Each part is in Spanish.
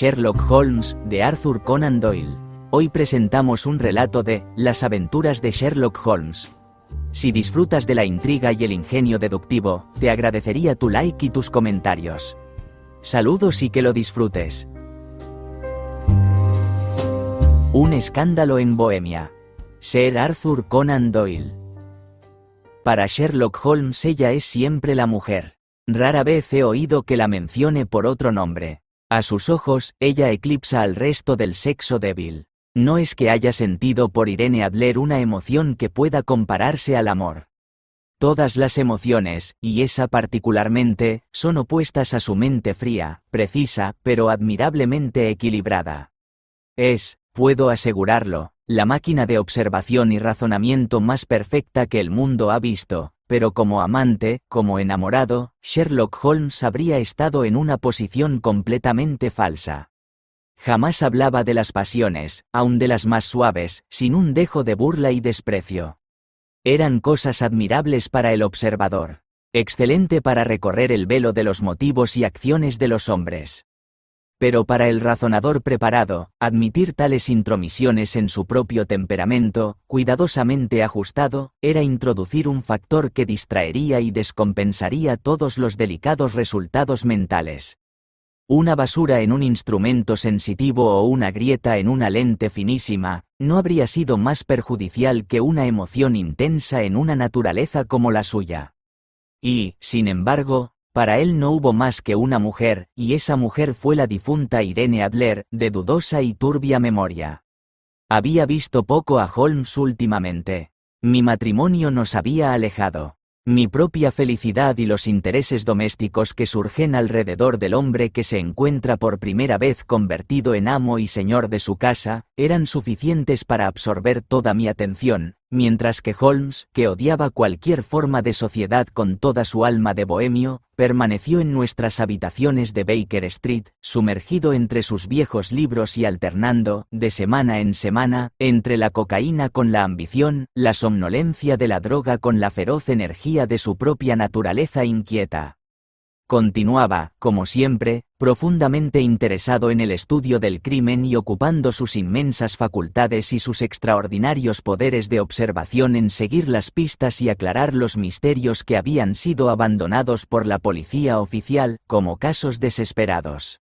Sherlock Holmes, de Arthur Conan Doyle. Hoy presentamos un relato de Las aventuras de Sherlock Holmes. Si disfrutas de la intriga y el ingenio deductivo, te agradecería tu like y tus comentarios. Saludos y que lo disfrutes. Un escándalo en Bohemia. Sir Arthur Conan Doyle. Para Sherlock Holmes ella es siempre la mujer. Rara vez he oído que la mencione por otro nombre. A sus ojos, ella eclipsa al resto del sexo débil. No es que haya sentido por Irene Adler una emoción que pueda compararse al amor. Todas las emociones, y esa particularmente, son opuestas a su mente fría, precisa, pero admirablemente equilibrada. Es, puedo asegurarlo, la máquina de observación y razonamiento más perfecta que el mundo ha visto, pero como amante, como enamorado, Sherlock Holmes habría estado en una posición completamente falsa. Jamás hablaba de las pasiones, aun de las más suaves, sin un dejo de burla y desprecio. Eran cosas admirables para el observador. Excelente para recorrer el velo de los motivos y acciones de los hombres. Pero para el razonador preparado, admitir tales intromisiones en su propio temperamento, cuidadosamente ajustado, era introducir un factor que distraería y descompensaría todos los delicados resultados mentales. Una basura en un instrumento sensitivo o una grieta en una lente finísima, no habría sido más perjudicial que una emoción intensa en una naturaleza como la suya. Y, sin embargo, para él no hubo más que una mujer, y esa mujer fue la difunta Irene Adler, de dudosa y turbia memoria. Había visto poco a Holmes últimamente. Mi matrimonio nos había alejado. Mi propia felicidad y los intereses domésticos que surgen alrededor del hombre que se encuentra por primera vez convertido en amo y señor de su casa, eran suficientes para absorber toda mi atención, mientras que Holmes, que odiaba cualquier forma de sociedad con toda su alma de bohemio, permaneció en nuestras habitaciones de Baker Street, sumergido entre sus viejos libros y alternando, de semana en semana, entre la cocaína con la ambición, la somnolencia de la droga con la feroz energía de su propia naturaleza inquieta. Continuaba, como siempre, profundamente interesado en el estudio del crimen y ocupando sus inmensas facultades y sus extraordinarios poderes de observación en seguir las pistas y aclarar los misterios que habían sido abandonados por la policía oficial, como casos desesperados.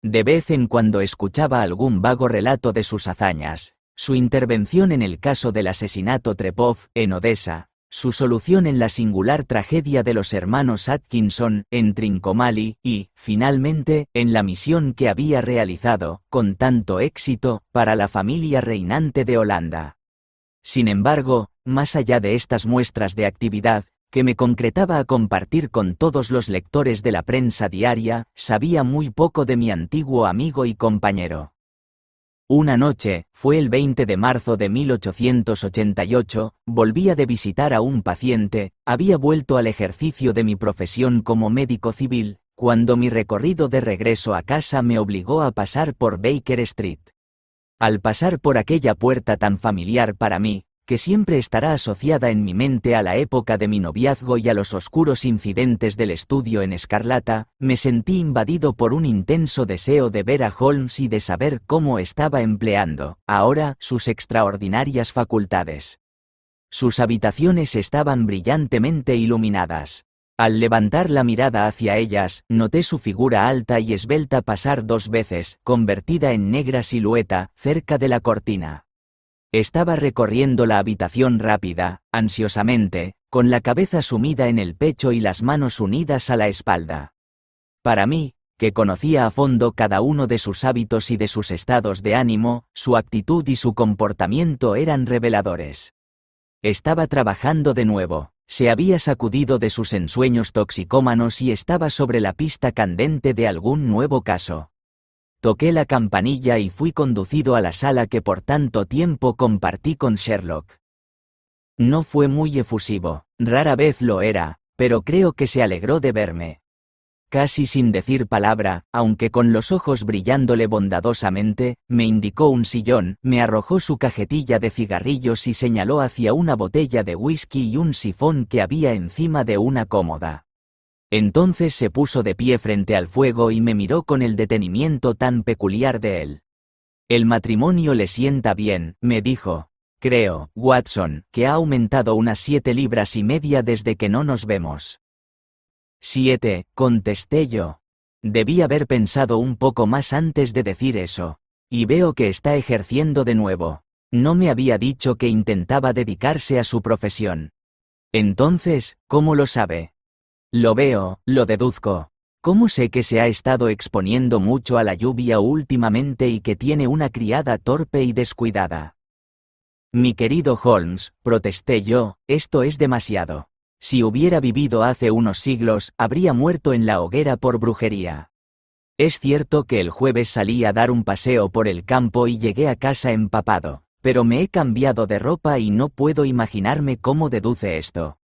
De vez en cuando escuchaba algún vago relato de sus hazañas, su intervención en el caso del asesinato Trepov, en Odessa, su solución en la singular tragedia de los hermanos Atkinson, en Trincomalee, y, finalmente, en la misión que había realizado, con tanto éxito, para la familia reinante de Holanda. Sin embargo, más allá de estas muestras de actividad, que me concretaba a compartir con todos los lectores de la prensa diaria, sabía muy poco de mi antiguo amigo y compañero. Una noche, fue el 20 de marzo de 1888, volvía de visitar a un paciente, había vuelto al ejercicio de mi profesión como médico civil, cuando mi recorrido de regreso a casa me obligó a pasar por Baker Street. Al pasar por aquella puerta tan familiar para mí, que siempre estará asociada en mi mente a la época de mi noviazgo y a los oscuros incidentes del estudio en escarlata, me sentí invadido por un intenso deseo de ver a Holmes y de saber cómo estaba empleando, ahora, sus extraordinarias facultades. Sus habitaciones estaban brillantemente iluminadas. Al levantar la mirada hacia ellas, noté su figura alta y esbelta pasar 2 veces, convertida en negra silueta, cerca de la cortina. Estaba recorriendo la habitación rápida, ansiosamente, con la cabeza sumida en el pecho y las manos unidas a la espalda. Para mí, que conocía a fondo cada uno de sus hábitos y de sus estados de ánimo, su actitud y su comportamiento eran reveladores. Estaba trabajando de nuevo, se había sacudido de sus ensueños toxicómanos y estaba sobre la pista candente de algún nuevo caso. Toqué la campanilla y fui conducido a la sala que por tanto tiempo compartí con Sherlock. No fue muy efusivo, rara vez lo era, pero creo que se alegró de verme. Casi sin decir palabra, aunque con los ojos brillándole bondadosamente, me indicó un sillón, me arrojó su cajetilla de cigarrillos y señaló hacia una botella de whisky y un sifón que había encima de una cómoda. Entonces se puso de pie frente al fuego y me miró con el detenimiento tan peculiar de él. El matrimonio le sienta bien, me dijo. Creo, Watson, que ha aumentado unas 7 libras y media desde que no nos vemos. 7, contesté yo. Debí haber pensado un poco más antes de decir eso. Y veo que está ejerciendo de nuevo. No me había dicho que intentaba dedicarse a su profesión. Entonces, ¿cómo lo sabe? Lo veo, lo deduzco. ¿Cómo sé que se ha estado exponiendo mucho a la lluvia últimamente y que tiene una criada torpe y descuidada? Mi querido Holmes, protesté yo, esto es demasiado. Si hubiera vivido hace unos siglos, habría muerto en la hoguera por brujería. Es cierto que el jueves salí a dar un paseo por el campo y llegué a casa empapado, pero me he cambiado de ropa y no puedo imaginarme cómo deduce esto.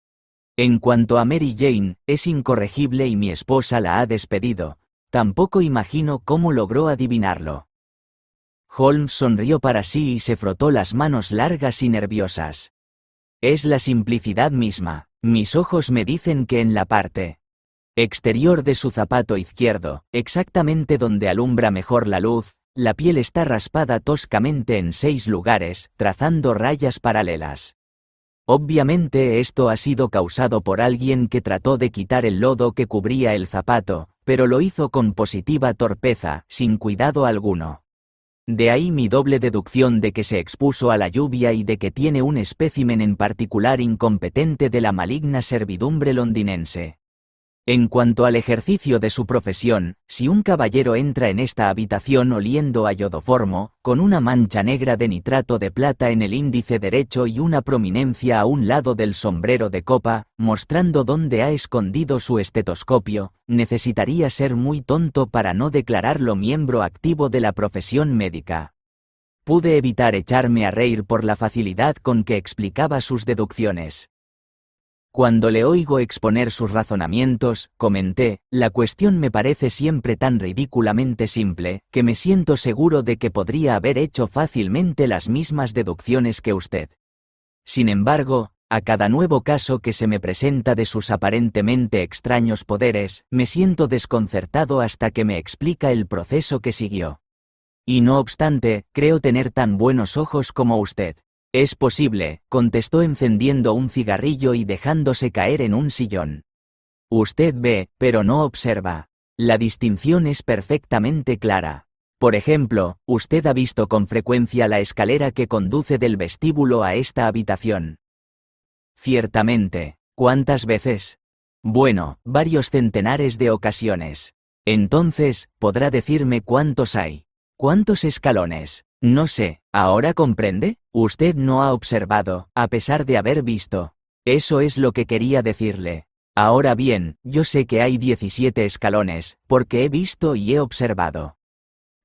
En cuanto a Mary Jane, es incorregible y mi esposa la ha despedido. Tampoco imagino cómo logró adivinarlo. Holmes sonrió para sí y se frotó las manos largas y nerviosas. Es la simplicidad misma. Mis ojos me dicen que en la parte exterior de su zapato izquierdo, exactamente donde alumbra mejor la luz, la piel está raspada toscamente en 6 lugares, trazando rayas paralelas. Obviamente esto ha sido causado por alguien que trató de quitar el lodo que cubría el zapato, pero lo hizo con positiva torpeza, sin cuidado alguno. De ahí mi doble deducción de que se expuso a la lluvia y de que tiene un espécimen en particular incompetente de la maligna servidumbre londinense. En cuanto al ejercicio de su profesión, si un caballero entra en esta habitación oliendo a iodoformo, con una mancha negra de nitrato de plata en el índice derecho y una prominencia a un lado del sombrero de copa, mostrando dónde ha escondido su estetoscopio, necesitaría ser muy tonto para no declararlo miembro activo de la profesión médica. Pude evitar echarme a reír por la facilidad con que explicaba sus deducciones. Cuando le oigo exponer sus razonamientos, comenté, la cuestión me parece siempre tan ridículamente simple, que me siento seguro de que podría haber hecho fácilmente las mismas deducciones que usted. Sin embargo, a cada nuevo caso que se me presenta de sus aparentemente extraños poderes, me siento desconcertado hasta que me explica el proceso que siguió. Y no obstante, creo tener tan buenos ojos como usted. Es posible, contestó encendiendo un cigarrillo y dejándose caer en un sillón. Usted ve, pero no observa. La distinción es perfectamente clara. Por ejemplo, usted ha visto con frecuencia la escalera que conduce del vestíbulo a esta habitación. Ciertamente. ¿Cuántas veces? Bueno, varios centenares de ocasiones. Entonces, ¿podrá decirme cuántos hay? ¿Cuántos escalones? No sé, ¿ahora comprende? Usted no ha observado, a pesar de haber visto. Eso es lo que quería decirle. Ahora bien, yo sé que hay 17 escalones, porque he visto y he observado.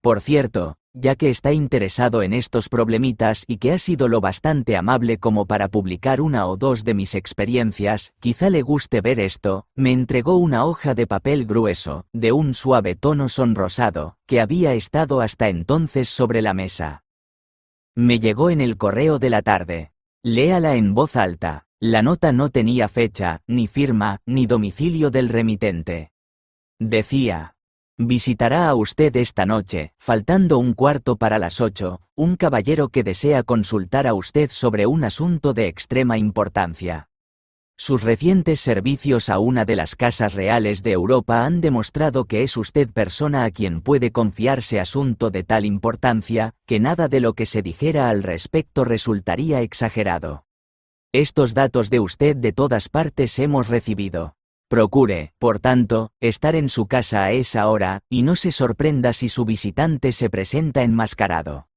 Por cierto, ya que está interesado en estos problemitas y que ha sido lo bastante amable como para publicar una o dos de mis experiencias, quizá le guste ver esto, me entregó una hoja de papel grueso, de un suave tono sonrosado, que había estado hasta entonces sobre la mesa. Me llegó en el correo de la tarde. Léala en voz alta. La nota no tenía fecha, ni firma, ni domicilio del remitente. Decía: visitará a usted esta noche, faltando un cuarto para las 8, un caballero que desea consultar a usted sobre un asunto de extrema importancia. Sus recientes servicios a una de las casas reales de Europa han demostrado que es usted persona a quien puede confiarse asunto de tal importancia, que nada de lo que se dijera al respecto resultaría exagerado. Estos datos de usted de todas partes hemos recibido. Procure, por tanto, estar en su casa a esa hora, y no se sorprenda si su visitante se presenta enmascarado.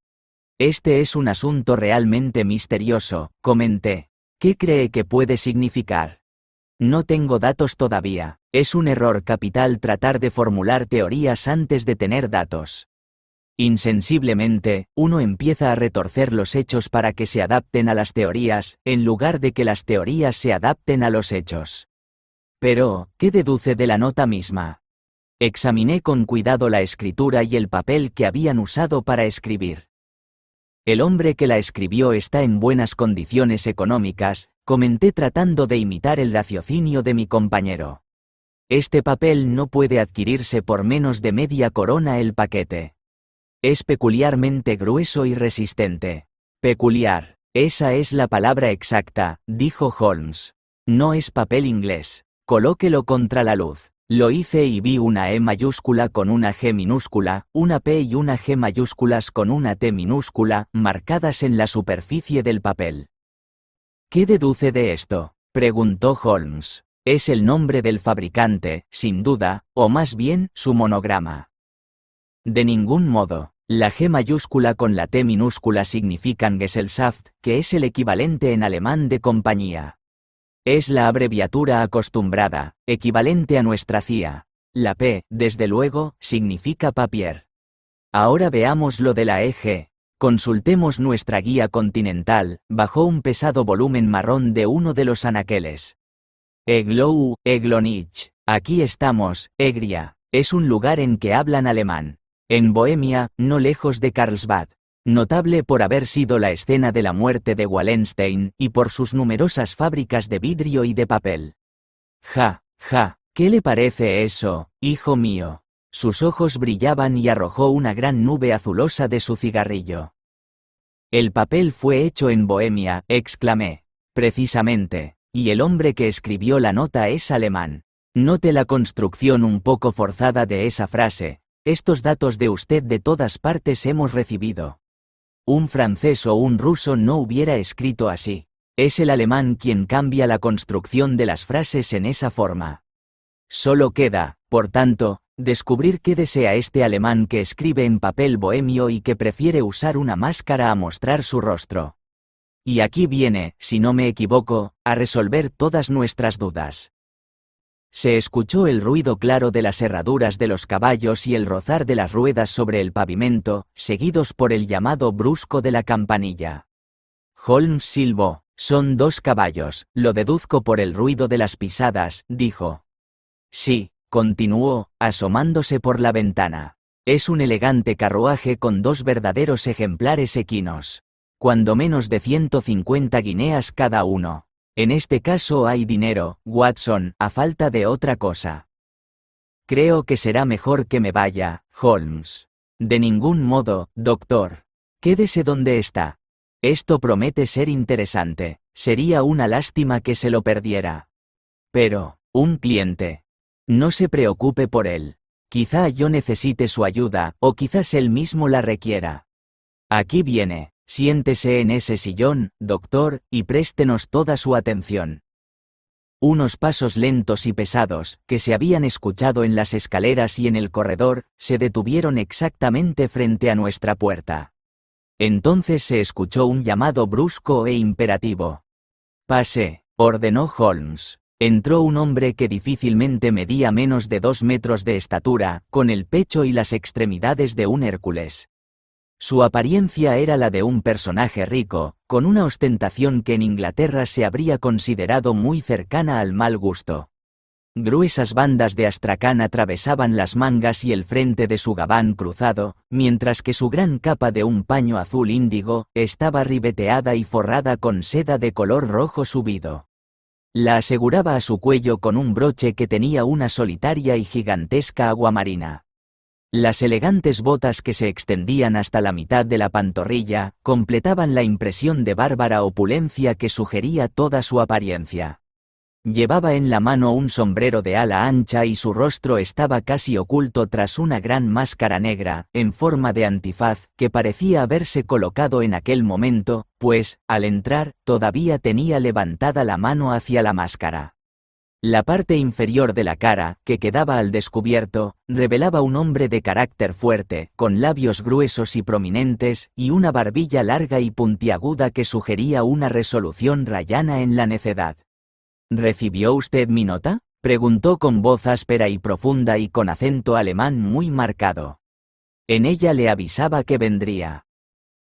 Este es un asunto realmente misterioso, comenté. ¿Qué cree que puede significar? No tengo datos todavía. Es un error capital tratar de formular teorías antes de tener datos. Insensiblemente, uno empieza a retorcer los hechos para que se adapten a las teorías, en lugar de que las teorías se adapten a los hechos. Pero, ¿qué deduce de la nota misma? Examiné con cuidado la escritura y el papel que habían usado para escribir. El hombre que la escribió está en buenas condiciones económicas, comenté tratando de imitar el raciocinio de mi compañero. Este papel no puede adquirirse por menos de media corona el paquete. Es peculiarmente grueso y resistente. Peculiar. Esa es la palabra exacta, dijo Holmes. No es papel inglés. Colóquelo contra la luz. Lo hice y vi una E mayúscula con una G minúscula, una P y una G mayúsculas con una T minúscula, marcadas en la superficie del papel. ¿Qué deduce de esto?, preguntó Holmes. Es el nombre del fabricante, sin duda, o más bien, su monograma. De ningún modo. La G mayúscula con la T minúscula significan Gesellschaft, que es el equivalente en alemán de compañía. Es la abreviatura acostumbrada, equivalente a nuestra CIA. La P, desde luego, significa papier. Ahora veamos lo de la EG. Consultemos nuestra guía continental, bajo un pesado volumen marrón de uno de los anaqueles. Eglow, Eglonich. Aquí estamos, Egria. Es un lugar en que hablan alemán. En Bohemia, no lejos de Karlsbad. Notable por haber sido la escena de la muerte de Wallenstein, y por sus numerosas fábricas de vidrio y de papel. Ja, ¿qué le parece eso, hijo mío? Sus ojos brillaban y arrojó una gran nube azulosa de su cigarrillo. El papel fue hecho en Bohemia, exclamé. Precisamente, y el hombre que escribió la nota es alemán. Note la construcción un poco forzada de esa frase. Estos datos de usted de todas partes hemos recibido. Un francés o un ruso no hubiera escrito así. Es el alemán quien cambia la construcción de las frases en esa forma. Solo queda, por tanto, descubrir qué desea este alemán que escribe en papel bohemio y que prefiere usar una máscara a mostrar su rostro. Y aquí viene, si no me equivoco, a resolver todas nuestras dudas. Se escuchó el ruido claro de las herraduras de los caballos y el rozar de las ruedas sobre el pavimento, seguidos por el llamado brusco de la campanilla. Holmes silbó. Son 2 caballos, lo deduzco por el ruido de las pisadas, dijo. Sí, continuó, asomándose por la ventana. Es un elegante carruaje con 2 verdaderos ejemplares equinos. Cuando menos de 150 guineas cada uno. En este caso hay dinero, Watson, a falta de otra cosa. Creo que será mejor que me vaya, Holmes. De ningún modo, doctor. Quédese donde está. Esto promete ser interesante. Sería una lástima que se lo perdiera. Pero, un cliente. No se preocupe por él. Quizá yo necesite su ayuda, o quizás él mismo la requiera. Aquí viene. Siéntese en ese sillón, doctor, y préstenos toda su atención. Unos pasos lentos y pesados, que se habían escuchado en las escaleras y en el corredor, se detuvieron exactamente frente a nuestra puerta. Entonces se escuchó un llamado brusco e imperativo. Pase, ordenó Holmes. Entró un hombre que difícilmente medía menos de 2 metros de estatura, con el pecho y las extremidades de un Hércules. Su apariencia era la de un personaje rico, con una ostentación que en Inglaterra se habría considerado muy cercana al mal gusto. Gruesas bandas de astracán atravesaban las mangas y el frente de su gabán cruzado, mientras que su gran capa de un paño azul índigo estaba ribeteada y forrada con seda de color rojo subido. La aseguraba a su cuello con un broche que tenía una solitaria y gigantesca aguamarina. Las elegantes botas que se extendían hasta la mitad de la pantorrilla, completaban la impresión de bárbara opulencia que sugería toda su apariencia. Llevaba en la mano un sombrero de ala ancha y su rostro estaba casi oculto tras una gran máscara negra, en forma de antifaz, que parecía haberse colocado en aquel momento, pues, al entrar, todavía tenía levantada la mano hacia la máscara. La parte inferior de la cara, que quedaba al descubierto, revelaba un hombre de carácter fuerte, con labios gruesos y prominentes, y una barbilla larga y puntiaguda que sugería una resolución rayana en la necedad. ¿Recibió usted mi nota?, preguntó con voz áspera y profunda y con acento alemán muy marcado. En ella le avisaba que vendría.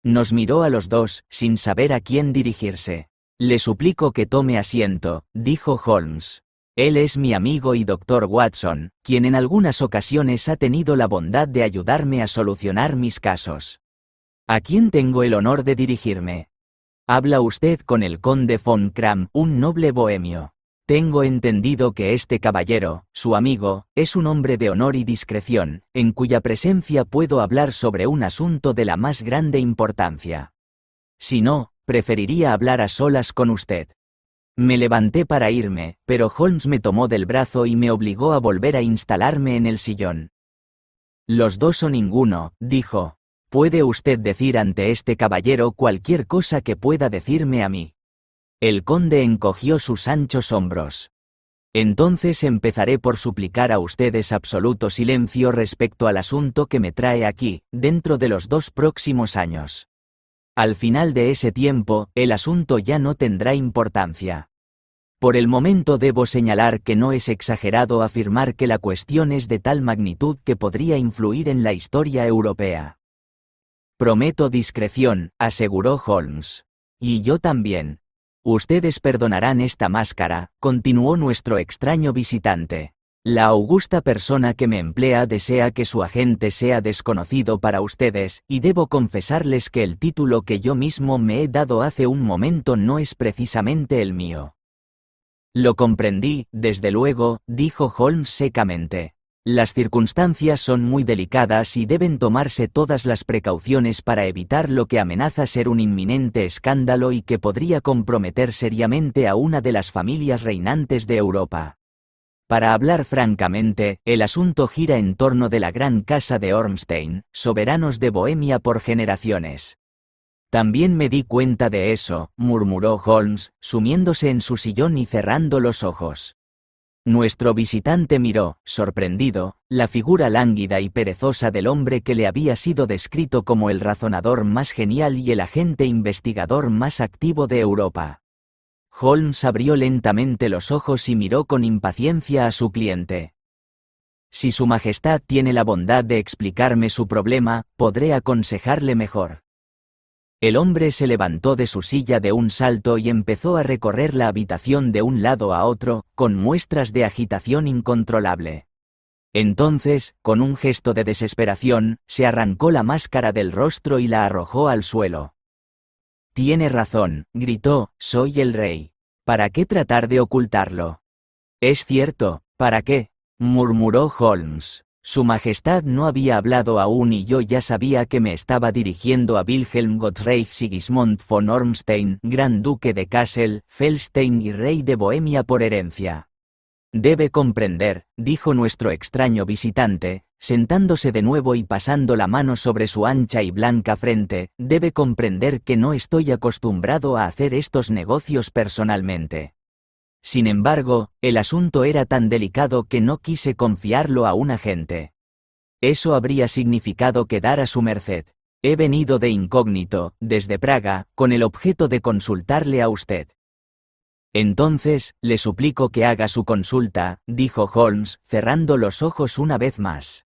Nos miró a los dos, sin saber a quién dirigirse. Le suplico que tome asiento, dijo Holmes. Él es mi amigo y doctor Watson, quien en algunas ocasiones ha tenido la bondad de ayudarme a solucionar mis casos. ¿A quién tengo el honor de dirigirme? Habla usted con el conde von Kram, un noble bohemio. Tengo entendido que este caballero, su amigo, es un hombre de honor y discreción, en cuya presencia puedo hablar sobre un asunto de la más grande importancia. Si no, preferiría hablar a solas con usted. Me levanté para irme, pero Holmes me tomó del brazo y me obligó a volver a instalarme en el sillón. Los dos o ninguno, dijo. Puede usted decir ante este caballero cualquier cosa que pueda decirme a mí. El conde encogió sus anchos hombros. Entonces empezaré por suplicar a ustedes absoluto silencio respecto al asunto que me trae aquí, dentro de los 2 próximos años. Al final de ese tiempo, el asunto ya no tendrá importancia. Por el momento debo señalar que no es exagerado afirmar que la cuestión es de tal magnitud que podría influir en la historia europea. Prometo discreción, aseguró Holmes. Y yo también. Ustedes perdonarán esta máscara, continuó nuestro extraño visitante. La augusta persona que me emplea desea que su agente sea desconocido para ustedes, y debo confesarles que el título que yo mismo me he dado hace un momento no es precisamente el mío. Lo comprendí, desde luego, dijo Holmes secamente. Las circunstancias son muy delicadas y deben tomarse todas las precauciones para evitar lo que amenaza ser un inminente escándalo y que podría comprometer seriamente a una de las familias reinantes de Europa. Para hablar francamente, el asunto gira en torno de la gran casa de Ormstein, soberanos de Bohemia por generaciones. También me di cuenta de eso, murmuró Holmes, sumiéndose en su sillón y cerrando los ojos. Nuestro visitante miró, sorprendido, la figura lánguida y perezosa del hombre que le había sido descrito como el razonador más genial y el agente investigador más activo de Europa. Holmes abrió lentamente los ojos y miró con impaciencia a su cliente. Si Su Majestad tiene la bondad de explicarme su problema, podré aconsejarle mejor. El hombre se levantó de su silla de un salto y empezó a recorrer la habitación de un lado a otro, con muestras de agitación incontrolable. Entonces, con un gesto de desesperación, se arrancó la máscara del rostro y la arrojó al suelo. Tiene razón, gritó, soy el rey. ¿Para qué tratar de ocultarlo? Es cierto, ¿para qué? Murmuró Holmes. Su Majestad no había hablado aún y yo ya sabía que me estaba dirigiendo a Wilhelm Gottfried Sigismund von Ormstein, Gran Duque de Kassel, Felstein y Rey de Bohemia por herencia. Debe comprender, dijo nuestro extraño visitante, sentándose de nuevo y pasando la mano sobre su ancha y blanca frente, debe comprender que no estoy acostumbrado a hacer estos negocios personalmente. Sin embargo, el asunto era tan delicado que no quise confiarlo a un agente. Eso habría significado quedar a su merced. He venido de incógnito, desde Praga, con el objeto de consultarle a usted. Entonces, le suplico que haga su consulta, dijo Holmes, cerrando los ojos una vez más.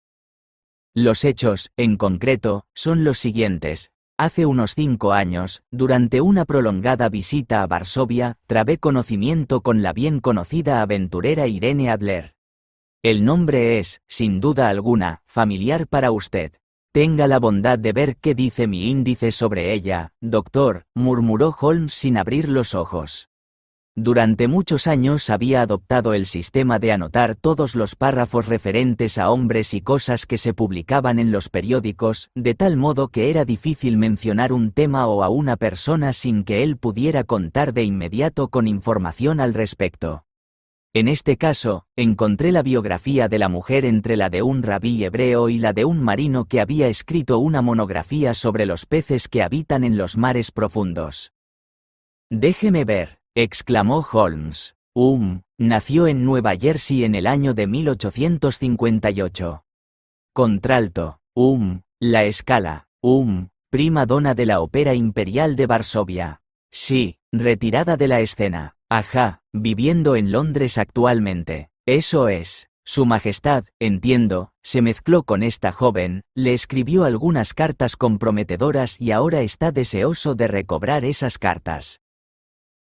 Los hechos, en concreto, son los siguientes. Hace unos 5 años, durante una prolongada visita a Varsovia, trabé conocimiento con la bien conocida aventurera Irene Adler. El nombre es, sin duda alguna, familiar para usted. Tenga la bondad de ver qué dice mi índice sobre ella, doctor, murmuró Holmes sin abrir los ojos. Durante muchos años había adoptado el sistema de anotar todos los párrafos referentes a hombres y cosas que se publicaban en los periódicos, de tal modo que era difícil mencionar un tema o a una persona sin que él pudiera contar de inmediato con información al respecto. En este caso, encontré la biografía de la mujer entre la de un rabí hebreo y la de un marino que había escrito una monografía sobre los peces que habitan en los mares profundos. Déjeme ver, exclamó Holmes. Nació en Nueva Jersey en el año de 1858. Contralto, La Scala, prima donna de la Ópera Imperial de Varsovia. Sí, retirada de la escena. Ajá, viviendo en Londres actualmente. Eso es. Su Majestad, entiendo, se mezcló con esta joven, le escribió algunas cartas comprometedoras y ahora está deseoso de recobrar esas cartas.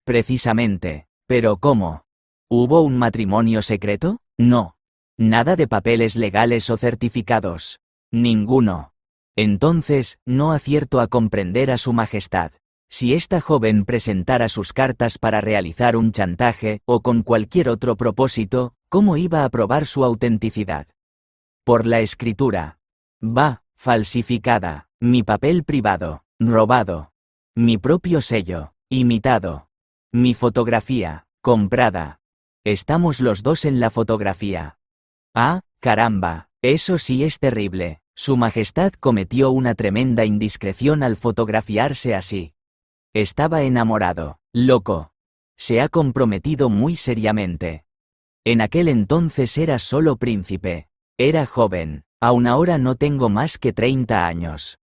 Precisamente. ¿Pero cómo? ¿Hubo un matrimonio secreto? No. Nada de papeles legales o certificados. Ninguno. Entonces, no acierto a comprender a Su Majestad. Si esta joven presentara sus cartas para realizar un chantaje o con cualquier otro propósito, ¿cómo iba a probar su autenticidad? Por la escritura. Va, falsificada. Mi papel privado. Robado. Mi propio sello. Imitado. Mi fotografía. Comprada. Estamos los dos en la fotografía. Ah, caramba, eso sí es terrible. Su Majestad cometió una tremenda indiscreción al fotografiarse así. Estaba enamorado, loco. Se ha comprometido muy seriamente. En aquel entonces era solo príncipe. Era joven. Aún ahora no tengo más que 30 años.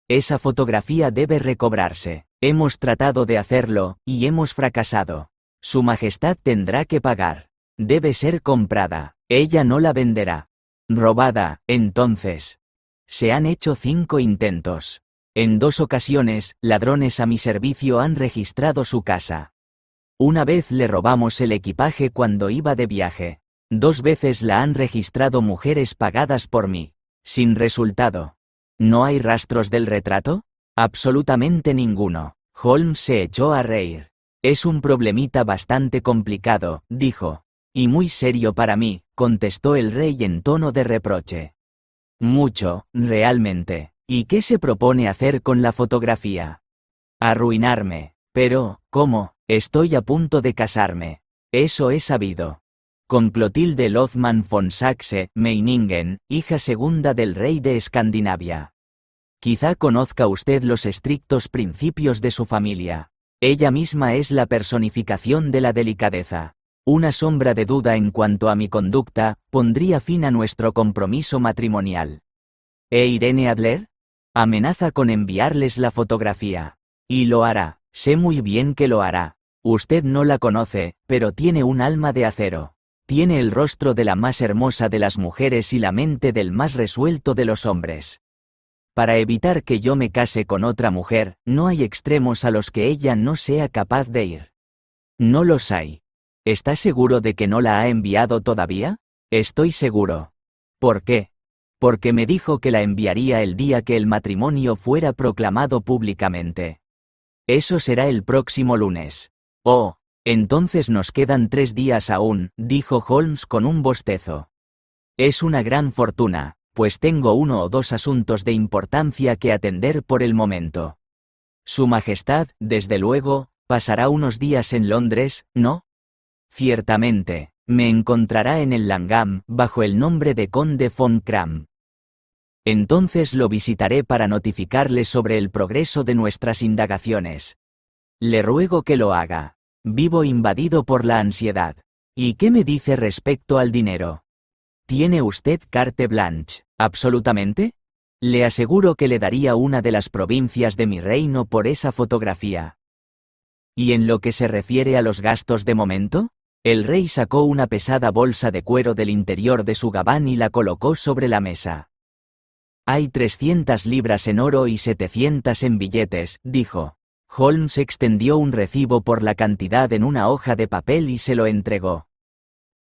Esa fotografía debe recobrarse. Hemos tratado de hacerlo, y hemos fracasado. Su Majestad tendrá que pagar. Debe ser comprada. Ella no la venderá. Robada, entonces. Se han hecho 5 intentos. En 2 ocasiones, ladrones a mi servicio han registrado su casa. Una vez le robamos el equipaje cuando iba de viaje. 2 veces la han registrado mujeres pagadas por mí. Sin resultado. ¿No hay rastros del retrato? Absolutamente ninguno. Holmes se echó a reír. Es un problemita bastante complicado, dijo. Y muy serio para mí, contestó el rey en tono de reproche. Mucho, realmente. ¿Y qué se propone hacer con la fotografía? Arruinarme. Pero, ¿cómo? Estoy a punto de casarme. Eso he sabido. Con Clotilde Lothman von Saxe-Meiningen, hija segunda del rey de Escandinavia. Quizá conozca usted los estrictos principios de su familia. Ella misma es la personificación de la delicadeza. Una sombra de duda en cuanto a mi conducta pondría fin a nuestro compromiso matrimonial. Irene Adler? Amenaza con enviarles la fotografía. Y lo hará. Sé muy bien que lo hará. Usted no la conoce, pero tiene un alma de acero. Tiene el rostro de la más hermosa de las mujeres y la mente del más resuelto de los hombres. Para evitar que yo me case con otra mujer, no hay extremos a los que ella no sea capaz de ir. No los hay. ¿Está seguro de que no la ha enviado todavía? Estoy seguro. ¿Por qué? Porque me dijo que la enviaría el día que el matrimonio fuera proclamado públicamente. Eso será el próximo lunes. Oh, entonces nos quedan 3 días aún, dijo Holmes con un bostezo. Es una gran fortuna, pues tengo 1 o 2 asuntos de importancia que atender por el momento. Su Majestad, desde luego, pasará unos días en Londres, ¿no? Ciertamente, me encontrará en el Langham, bajo el nombre de Conde von Kram. Entonces lo visitaré para notificarle sobre el progreso de nuestras indagaciones. Le ruego que lo haga. Vivo invadido por la ansiedad. ¿Y qué me dice respecto al dinero? ¿Tiene usted carte blanche, absolutamente? Le aseguro que le daría una de las provincias de mi reino por esa fotografía. ¿Y en lo que se refiere a los gastos de momento? El rey sacó una pesada bolsa de cuero del interior de su gabán y la colocó sobre la mesa. Hay 300 libras en oro y 700 en billetes, dijo. Holmes extendió un recibo por la cantidad en una hoja de papel y se lo entregó.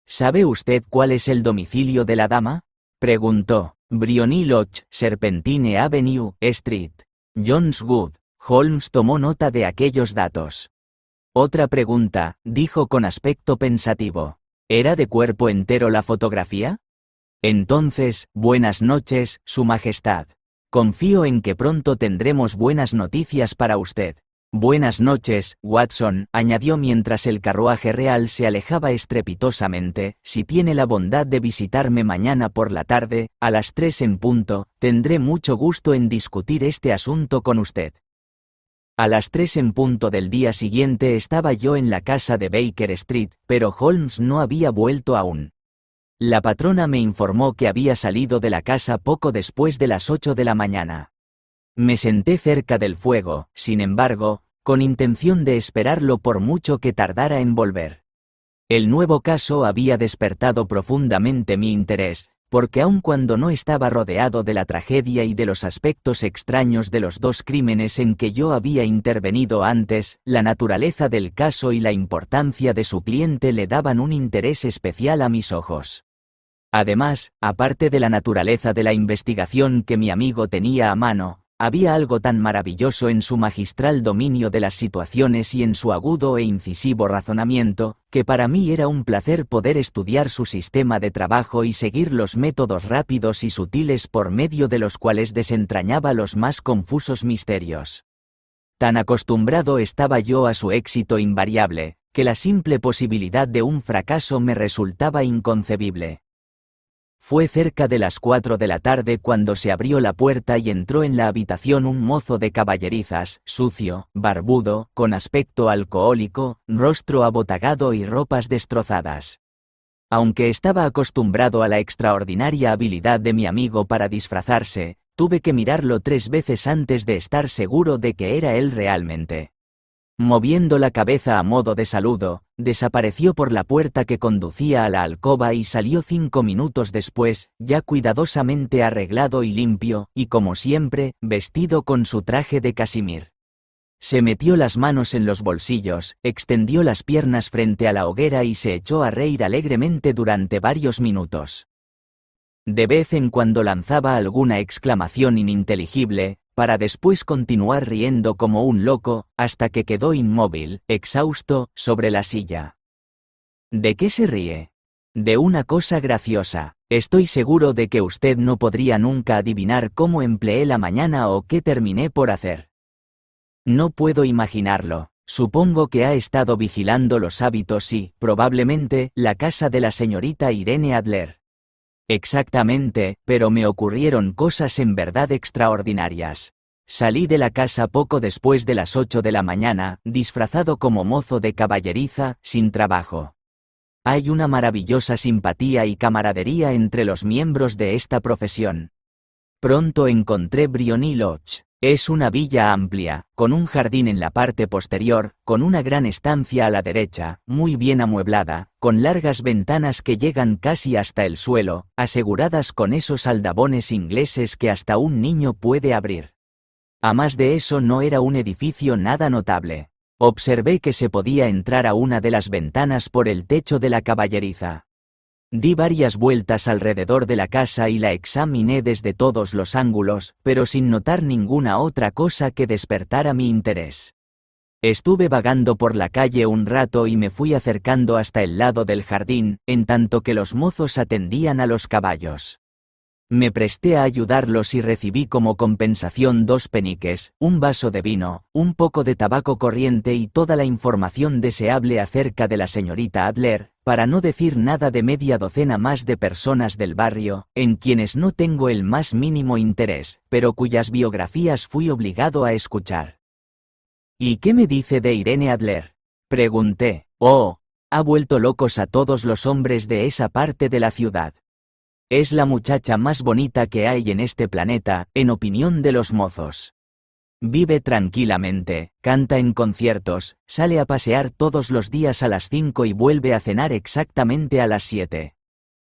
¿Sabe usted cuál es el domicilio de la dama? Preguntó. Briony Lodge, Serpentine Avenue, Street. John's Wood. Holmes tomó nota de aquellos datos. Otra pregunta, dijo con aspecto pensativo. ¿Era de cuerpo entero la fotografía? Entonces, buenas noches, Su Majestad. Confío en que pronto tendremos buenas noticias para usted. Buenas noches, Watson, añadió mientras el carruaje real se alejaba estrepitosamente. Si tiene la bondad de visitarme mañana por la tarde, a las 3 en punto, tendré mucho gusto en discutir este asunto con usted. A las 3 en punto del día siguiente estaba yo en la casa de Baker Street, pero Holmes no había vuelto aún. La patrona me informó que había salido de la casa poco después de las 8 de la mañana. Me senté cerca del fuego, sin embargo, con intención de esperarlo por mucho que tardara en volver. El nuevo caso había despertado profundamente mi interés, porque aun cuando no estaba rodeado de la tragedia y de los aspectos extraños de los 2 crímenes en que yo había intervenido antes, la naturaleza del caso y la importancia de su cliente le daban un interés especial a mis ojos. Además, aparte de la naturaleza de la investigación que mi amigo tenía a mano, Había algo tan maravilloso en su magistral dominio de las situaciones y en su agudo e incisivo razonamiento, que para mí era un placer poder estudiar su sistema de trabajo y seguir los métodos rápidos y sutiles por medio de los cuales desentrañaba los más confusos misterios. Tan acostumbrado estaba yo a su éxito invariable, que la simple posibilidad de un fracaso me resultaba inconcebible. Fue cerca de las 4 de la tarde cuando se abrió la puerta y entró en la habitación un mozo de caballerizas, sucio, barbudo, con aspecto alcohólico, rostro abotagado y ropas destrozadas. Aunque estaba acostumbrado a la extraordinaria habilidad de mi amigo para disfrazarse, tuve que mirarlo 3 veces antes de estar seguro de que era él realmente. Moviendo la cabeza a modo de saludo, desapareció por la puerta que conducía a la alcoba y salió 5 minutos después, ya cuidadosamente arreglado y limpio, y como siempre, vestido con su traje de casimir. Se metió las manos en los bolsillos, extendió las piernas frente a la hoguera y se echó a reír alegremente durante varios minutos. De vez en cuando lanzaba alguna exclamación ininteligible, para después continuar riendo como un loco, hasta que quedó inmóvil, exhausto, sobre la silla. ¿De qué se ríe? De una cosa graciosa. Estoy seguro de que usted no podría nunca adivinar cómo empleé la mañana o qué terminé por hacer. No puedo imaginarlo. Supongo que ha estado vigilando los hábitos y, probablemente, la casa de la señorita Irene Adler. Exactamente, pero me ocurrieron cosas en verdad extraordinarias. Salí de la casa poco después de las 8 de la mañana, disfrazado como mozo de caballeriza, sin trabajo. Hay una maravillosa simpatía y camaradería entre los miembros de esta profesión. Pronto encontré Briony Lodge. Es una villa amplia, con un jardín en la parte posterior, con una gran estancia a la derecha, muy bien amueblada, con largas ventanas que llegan casi hasta el suelo, aseguradas con esos aldabones ingleses que hasta un niño puede abrir. A más de eso no era un edificio nada notable. Observé que se podía entrar a una de las ventanas por el techo de la caballeriza. Di varias vueltas alrededor de la casa y la examiné desde todos los ángulos, pero sin notar ninguna otra cosa que despertara mi interés. Estuve vagando por la calle un rato y me fui acercando hasta el lado del jardín, en tanto que los mozos atendían a los caballos. Me presté a ayudarlos y recibí como compensación 2 peniques, un vaso de vino, un poco de tabaco corriente y toda la información deseable acerca de la señorita Adler, para no decir nada de media docena más de personas del barrio, en quienes no tengo el más mínimo interés, pero cuyas biografías fui obligado a escuchar. ¿Y qué me dice de Irene Adler? Pregunté. Oh, ha vuelto locos a todos los hombres de esa parte de la ciudad. Es la muchacha más bonita que hay en este planeta, en opinión de los mozos. Vive tranquilamente, canta en conciertos, sale a pasear todos los días a las 5 y vuelve a cenar exactamente a las 7.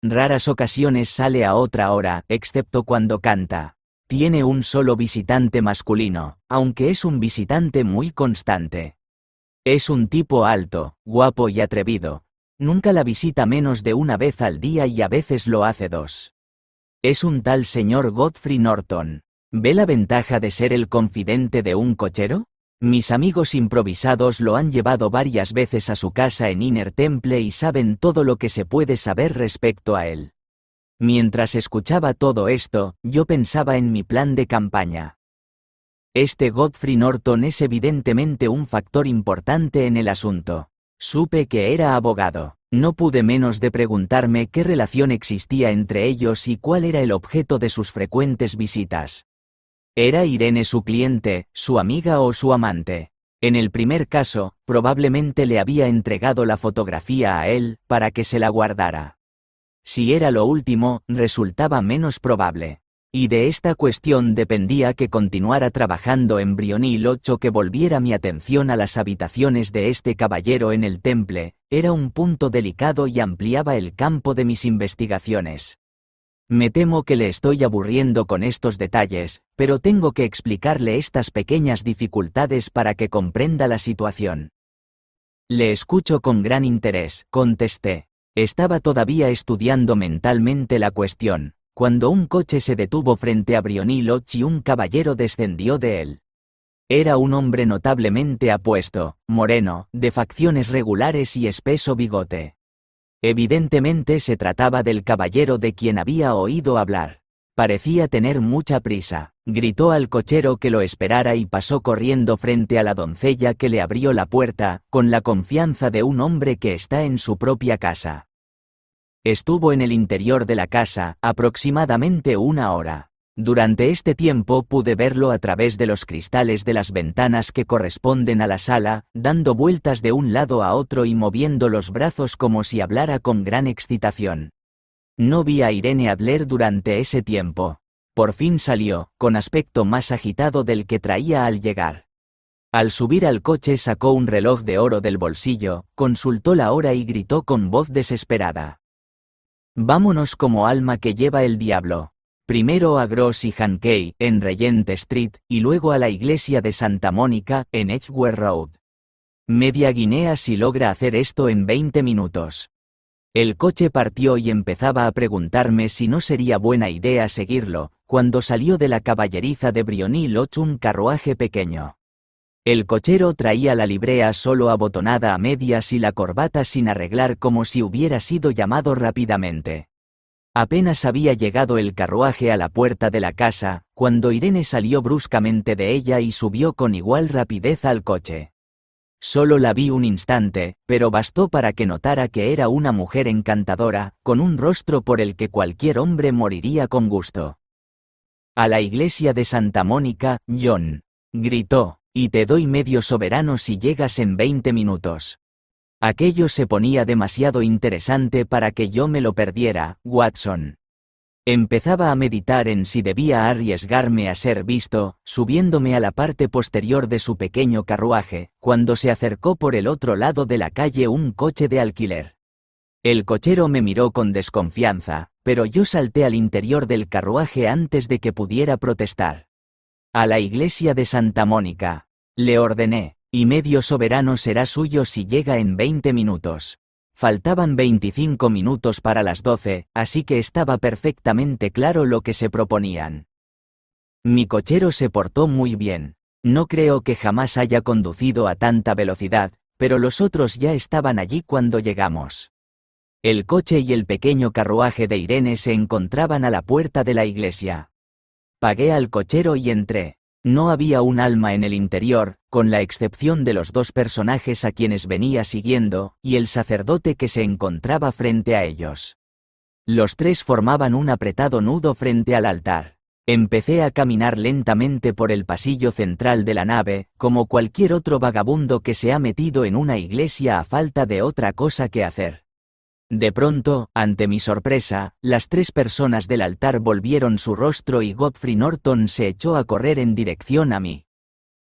Raras ocasiones sale a otra hora, excepto cuando canta. Tiene un solo visitante masculino, aunque es un visitante muy constante. Es un tipo alto, guapo y atrevido. Nunca la visita menos de una vez al día y a veces lo hace 2. Es un tal señor Godfrey Norton. ¿Ve la ventaja de ser el confidente de un cochero? Mis amigos improvisados lo han llevado varias veces a su casa en Inner Temple y saben todo lo que se puede saber respecto a él. Mientras escuchaba todo esto, yo pensaba en mi plan de campaña. Este Godfrey Norton es evidentemente un factor importante en el asunto. Supe que era abogado. No pude menos de preguntarme qué relación existía entre ellos y cuál era el objeto de sus frecuentes visitas. ¿Era Irene su cliente, su amiga o su amante? En el primer caso, probablemente le había entregado la fotografía a él, para que se la guardara. Si era lo último, resultaba menos probable. Y de esta cuestión dependía que continuara trabajando en Briony Lodge o que volviera mi atención a las habitaciones de este caballero en el Temple. Era un punto delicado y ampliaba el campo de mis investigaciones. Me temo que le estoy aburriendo con estos detalles, pero tengo que explicarle estas pequeñas dificultades para que comprenda la situación. Le escucho con gran interés, contesté. Estaba todavía estudiando mentalmente la cuestión. cuando un coche se detuvo frente a Briony Lodge y un caballero descendió de él. Era un hombre notablemente apuesto, moreno, de facciones regulares y espeso bigote. Evidentemente se trataba del caballero de quien había oído hablar. Parecía tener mucha prisa. Gritó al cochero que lo esperara y pasó corriendo frente a la doncella que le abrió la puerta, con la confianza de un hombre que está en su propia casa. Estuvo en el interior de la casa, aproximadamente 1 hora. Durante este tiempo pude verlo a través de los cristales de las ventanas que corresponden a la sala, dando vueltas de un lado a otro y moviendo los brazos como si hablara con gran excitación. No vi a Irene Adler durante ese tiempo. Por fin salió, con aspecto más agitado del que traía al llegar. Al subir al coche sacó un reloj de oro del bolsillo, consultó la hora y gritó con voz desesperada. «Vámonos como alma que lleva el diablo. Primero a Gross y Hankey, en Regent Street, y luego a la iglesia de Santa Mónica, en Edgware Road. Media guinea si logra hacer esto en 20 minutos». El coche partió y empezaba a preguntarme si no sería buena idea seguirlo, cuando salió de la caballeriza de Briony Lodge un carruaje pequeño. El cochero traía la librea solo abotonada a medias y la corbata sin arreglar como si hubiera sido llamado rápidamente. Apenas había llegado el carruaje a la puerta de la casa, cuando Irene salió bruscamente de ella y subió con igual rapidez al coche. Solo la vi un instante, pero bastó para que notara que era una mujer encantadora, con un rostro por el que cualquier hombre moriría con gusto. «A la iglesia de Santa Mónica, John», gritó, «y te doy medio soberano si llegas en 20 minutos». Aquello se ponía demasiado interesante para que yo me lo perdiera, Watson. Empezaba a meditar en si debía arriesgarme a ser visto, subiéndome a la parte posterior de su pequeño carruaje, cuando se acercó por el otro lado de la calle un coche de alquiler. El cochero me miró con desconfianza, pero yo salté al interior del carruaje antes de que pudiera protestar. «A la iglesia de Santa Mónica», le ordené, «y medio soberano será suyo si llega en 20 minutos». Faltaban 25 minutos para las 12, así que estaba perfectamente claro lo que se proponían. Mi cochero se portó muy bien. No creo que jamás haya conducido a tanta velocidad, pero los otros ya estaban allí cuando llegamos. El coche y el pequeño carruaje de Irene se encontraban a la puerta de la iglesia. Pagué al cochero y entré. No había un alma en el interior, con la excepción de los dos personajes a quienes venía siguiendo, y el sacerdote que se encontraba frente a ellos. Los tres formaban un apretado nudo frente al altar. Empecé a caminar lentamente por el pasillo central de la nave, como cualquier otro vagabundo que se ha metido en una iglesia a falta de otra cosa que hacer. De pronto, ante mi sorpresa, las tres personas del altar volvieron su rostro y Godfrey Norton se echó a correr en dirección a mí.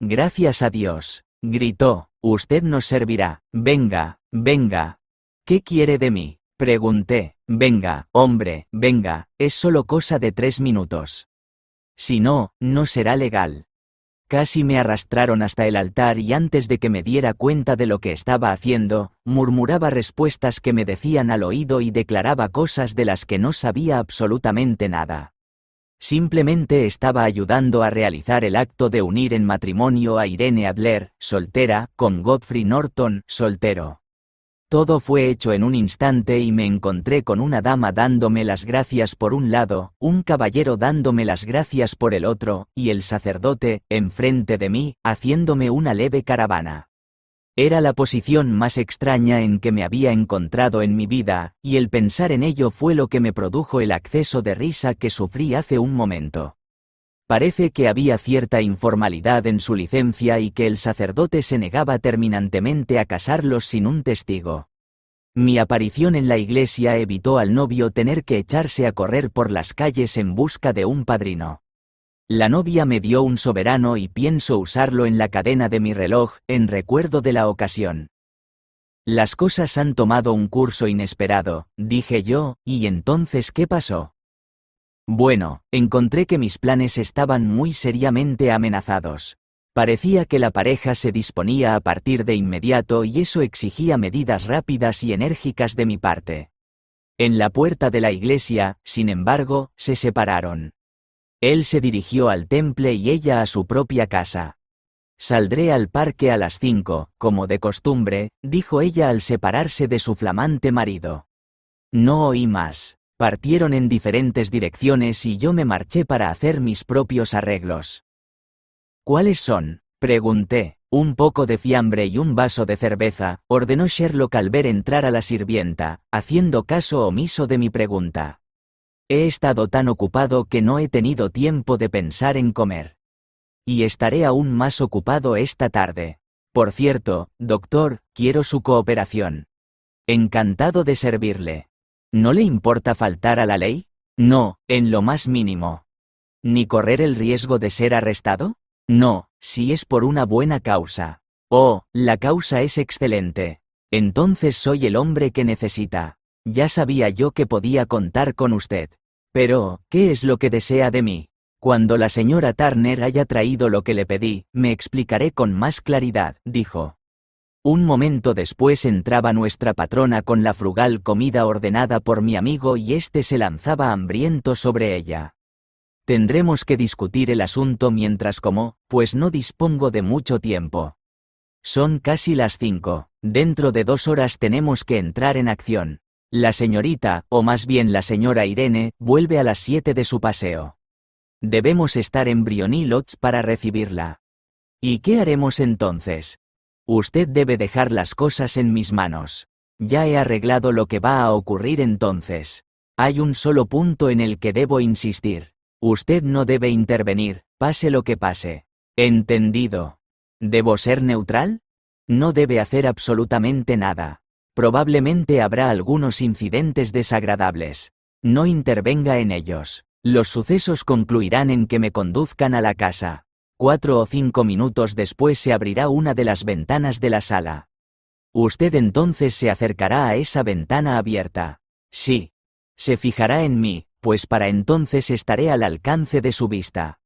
«Gracias a Dios», gritó, «usted nos servirá. Venga, venga». «¿Qué quiere de mí?», pregunté. «Venga, hombre, venga, es solo cosa de 3 minutos. Si no, no será legal». Casi me arrastraron hasta el altar y antes de que me diera cuenta de lo que estaba haciendo, murmuraba respuestas que me decían al oído y declaraba cosas de las que no sabía absolutamente nada. Simplemente estaba ayudando a realizar el acto de unir en matrimonio a Irene Adler, soltera, con Godfrey Norton, soltero. Todo fue hecho en un instante y me encontré con una dama dándome las gracias por un lado, un caballero dándome las gracias por el otro, y el sacerdote, enfrente de mí, haciéndome una leve caravana. Era la posición más extraña en que me había encontrado en mi vida, y el pensar en ello fue lo que me produjo el acceso de risa que sufrí hace un momento. Parece que había cierta informalidad en su licencia y que el sacerdote se negaba terminantemente a casarlos sin un testigo. Mi aparición en la iglesia evitó al novio tener que echarse a correr por las calles en busca de un padrino. La novia me dio un soberano y pienso usarlo en la cadena de mi reloj, en recuerdo de la ocasión. Las cosas han tomado un curso inesperado, dije yo, ¿y entonces qué pasó? Bueno, encontré que mis planes estaban muy seriamente amenazados. Parecía que la pareja se disponía a partir de inmediato y eso exigía medidas rápidas y enérgicas de mi parte. En la puerta de la iglesia, sin embargo, se separaron. Él se dirigió al temple y ella a su propia casa. Saldré al parque a las 5, como de costumbre, dijo ella al separarse de su flamante marido. No oí más. Partieron en diferentes direcciones y yo me marché para hacer mis propios arreglos. ¿Cuáles son?, pregunté. Un poco de fiambre y un vaso de cerveza, ordenó Sherlock al ver entrar a la sirvienta, haciendo caso omiso de mi pregunta. He estado tan ocupado que no he tenido tiempo de pensar en comer. Y estaré aún más ocupado esta tarde. Por cierto, doctor, quiero su cooperación. Encantado de servirle. ¿No le importa faltar a la ley? No, en lo más mínimo. ¿Ni correr el riesgo de ser arrestado? No, si es por una buena causa. Oh, la causa es excelente. Entonces soy el hombre que necesita. Ya sabía yo que podía contar con usted. Pero, ¿qué es lo que desea de mí? Cuando la señora Turner haya traído lo que le pedí, me explicaré con más claridad, dijo. Un momento después entraba nuestra patrona con la frugal comida ordenada por mi amigo y éste se lanzaba hambriento sobre ella. Tendremos que discutir el asunto mientras como, pues no dispongo de mucho tiempo. Son casi las 5. Dentro de 2 horas tenemos que entrar en acción. La señorita, o más bien la señora Irene, vuelve a las 7 de su paseo. Debemos estar en Briony Lodge para recibirla. ¿Y qué haremos entonces? Usted debe dejar las cosas en mis manos. Ya he arreglado lo que va a ocurrir entonces. Hay un solo punto en el que debo insistir. Usted no debe intervenir, pase lo que pase. ¿Entendido? ¿Debo ser neutral? No debe hacer absolutamente nada. Probablemente habrá algunos incidentes desagradables. No intervenga en ellos. Los sucesos concluirán en que me conduzcan a la casa. 4 o 5 minutos después se abrirá una de las ventanas de la sala. Usted entonces se acercará a esa ventana abierta. Sí. Se fijará en mí, pues para entonces estaré al alcance de su vista.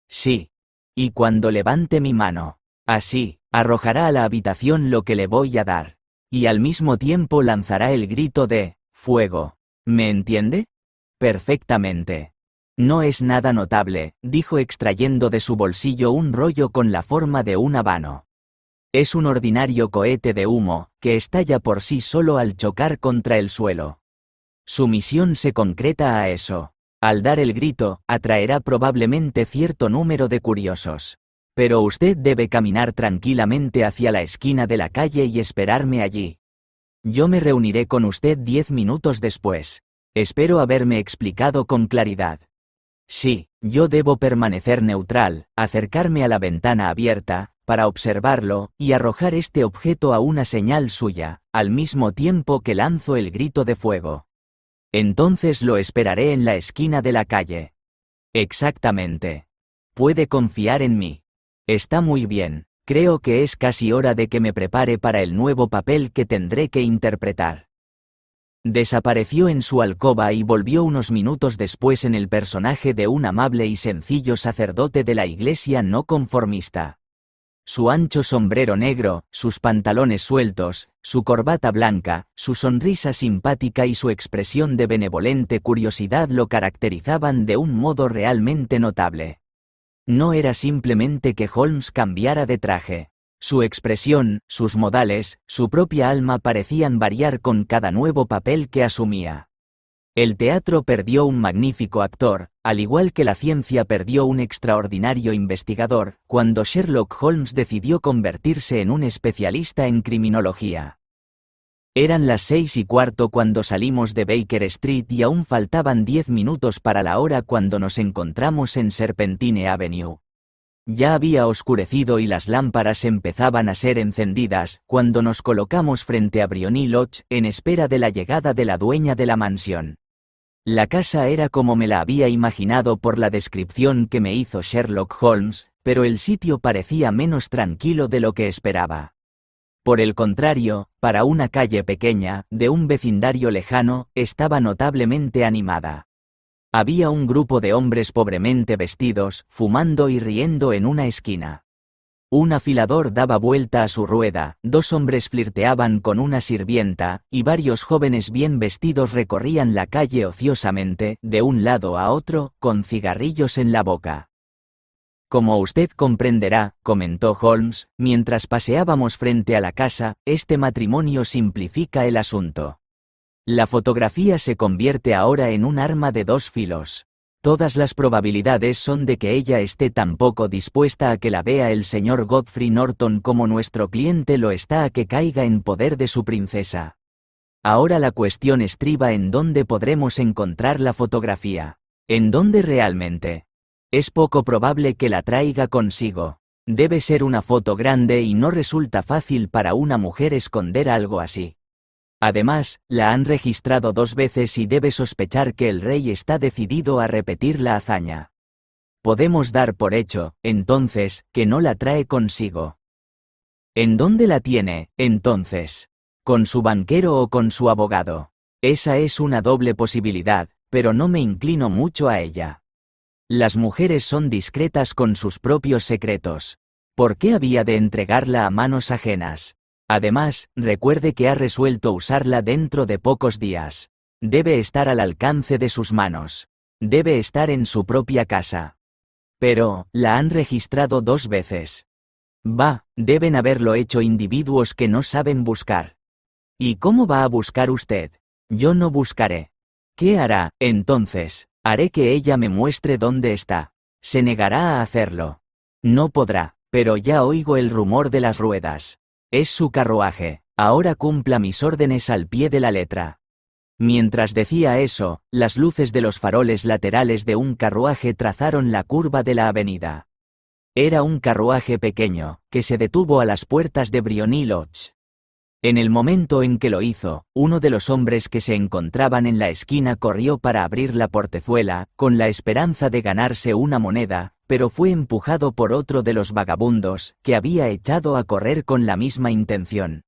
Sí. Y cuando levante mi mano, así, arrojará a la habitación lo que le voy a dar. Y al mismo tiempo lanzará el grito de «fuego». ¿Me entiende? Perfectamente. No es nada notable, dijo extrayendo de su bolsillo un rollo con la forma de un habano. Es un ordinario cohete de humo, que estalla por sí solo al chocar contra el suelo. Su misión se concreta a eso. Al dar el grito, atraerá probablemente cierto número de curiosos. Pero usted debe caminar tranquilamente hacia la esquina de la calle y esperarme allí. Yo me reuniré con usted 10 minutos después. Espero haberme explicado con claridad. Sí, yo debo permanecer neutral, acercarme a la ventana abierta, para observarlo, y arrojar este objeto a una señal suya, al mismo tiempo que lanzo el grito de fuego. Entonces lo esperaré en la esquina de la calle. Exactamente. Puede confiar en mí. Está muy bien, creo que es casi hora de que me prepare para el nuevo papel que tendré que interpretar. Desapareció en su alcoba y volvió unos minutos después en el personaje de un amable y sencillo sacerdote de la iglesia no conformista. Su ancho sombrero negro, sus pantalones sueltos, su corbata blanca, su sonrisa simpática y su expresión de benevolente curiosidad lo caracterizaban de un modo realmente notable. No era simplemente que Holmes cambiara de traje. Su expresión, sus modales, su propia alma parecían variar con cada nuevo papel que asumía. El teatro perdió un magnífico actor, al igual que la ciencia perdió un extraordinario investigador, cuando Sherlock Holmes decidió convertirse en un especialista en criminología. Eran las 6:15 cuando salimos de Baker Street y aún faltaban 10 minutos para la hora cuando nos encontramos en Serpentine Avenue. Ya había oscurecido y las lámparas empezaban a ser encendidas, cuando nos colocamos frente a Briony Lodge, en espera de la llegada de la dueña de la mansión. La casa era como me la había imaginado por la descripción que me hizo Sherlock Holmes, pero el sitio parecía menos tranquilo de lo que esperaba. Por el contrario, para una calle pequeña, de un vecindario lejano, estaba notablemente animada. Había un grupo de hombres pobremente vestidos, fumando y riendo en una esquina. Un afilador daba vuelta a su rueda, 2 hombres flirteaban con una sirvienta, y varios jóvenes bien vestidos recorrían la calle ociosamente, de un lado a otro, con cigarrillos en la boca. Como usted comprenderá, comentó Holmes, mientras paseábamos frente a la casa, este matrimonio simplifica el asunto. La fotografía se convierte ahora en un arma de 2 filos. Todas las probabilidades son de que ella esté tan poco dispuesta a que la vea el señor Godfrey Norton como nuestro cliente lo está a que caiga en poder de su princesa. Ahora la cuestión estriba en dónde podremos encontrar la fotografía. ¿En dónde realmente? Es poco probable que la traiga consigo. Debe ser una foto grande y no resulta fácil para una mujer esconder algo así. Además, la han registrado 2 veces y debe sospechar que el rey está decidido a repetir la hazaña. Podemos dar por hecho, entonces, que no la trae consigo. ¿En dónde la tiene, entonces? ¿Con su banquero o con su abogado? Esa es una doble posibilidad, pero no me inclino mucho a ella. Las mujeres son discretas con sus propios secretos. ¿Por qué había de entregarla a manos ajenas? Además, recuerde que ha resuelto usarla dentro de pocos días. Debe estar al alcance de sus manos. Debe estar en su propia casa. Pero, la han registrado 2 veces. Bah, deben haberlo hecho individuos que no saben buscar. ¿Y cómo va a buscar usted? Yo no buscaré. ¿Qué hará, entonces? Haré que ella me muestre dónde está. Se negará a hacerlo. No podrá, pero ya oigo el rumor de las ruedas. Es su carruaje, ahora cumpla mis órdenes al pie de la letra. Mientras decía eso, las luces de los faroles laterales de un carruaje trazaron la curva de la avenida. Era un carruaje pequeño, que se detuvo a las puertas de Briony Lodge. En el momento en que lo hizo, uno de los hombres que se encontraban en la esquina corrió para abrir la portezuela, con la esperanza de ganarse una moneda, pero fue empujado por otro de los vagabundos, que había echado a correr con la misma intención.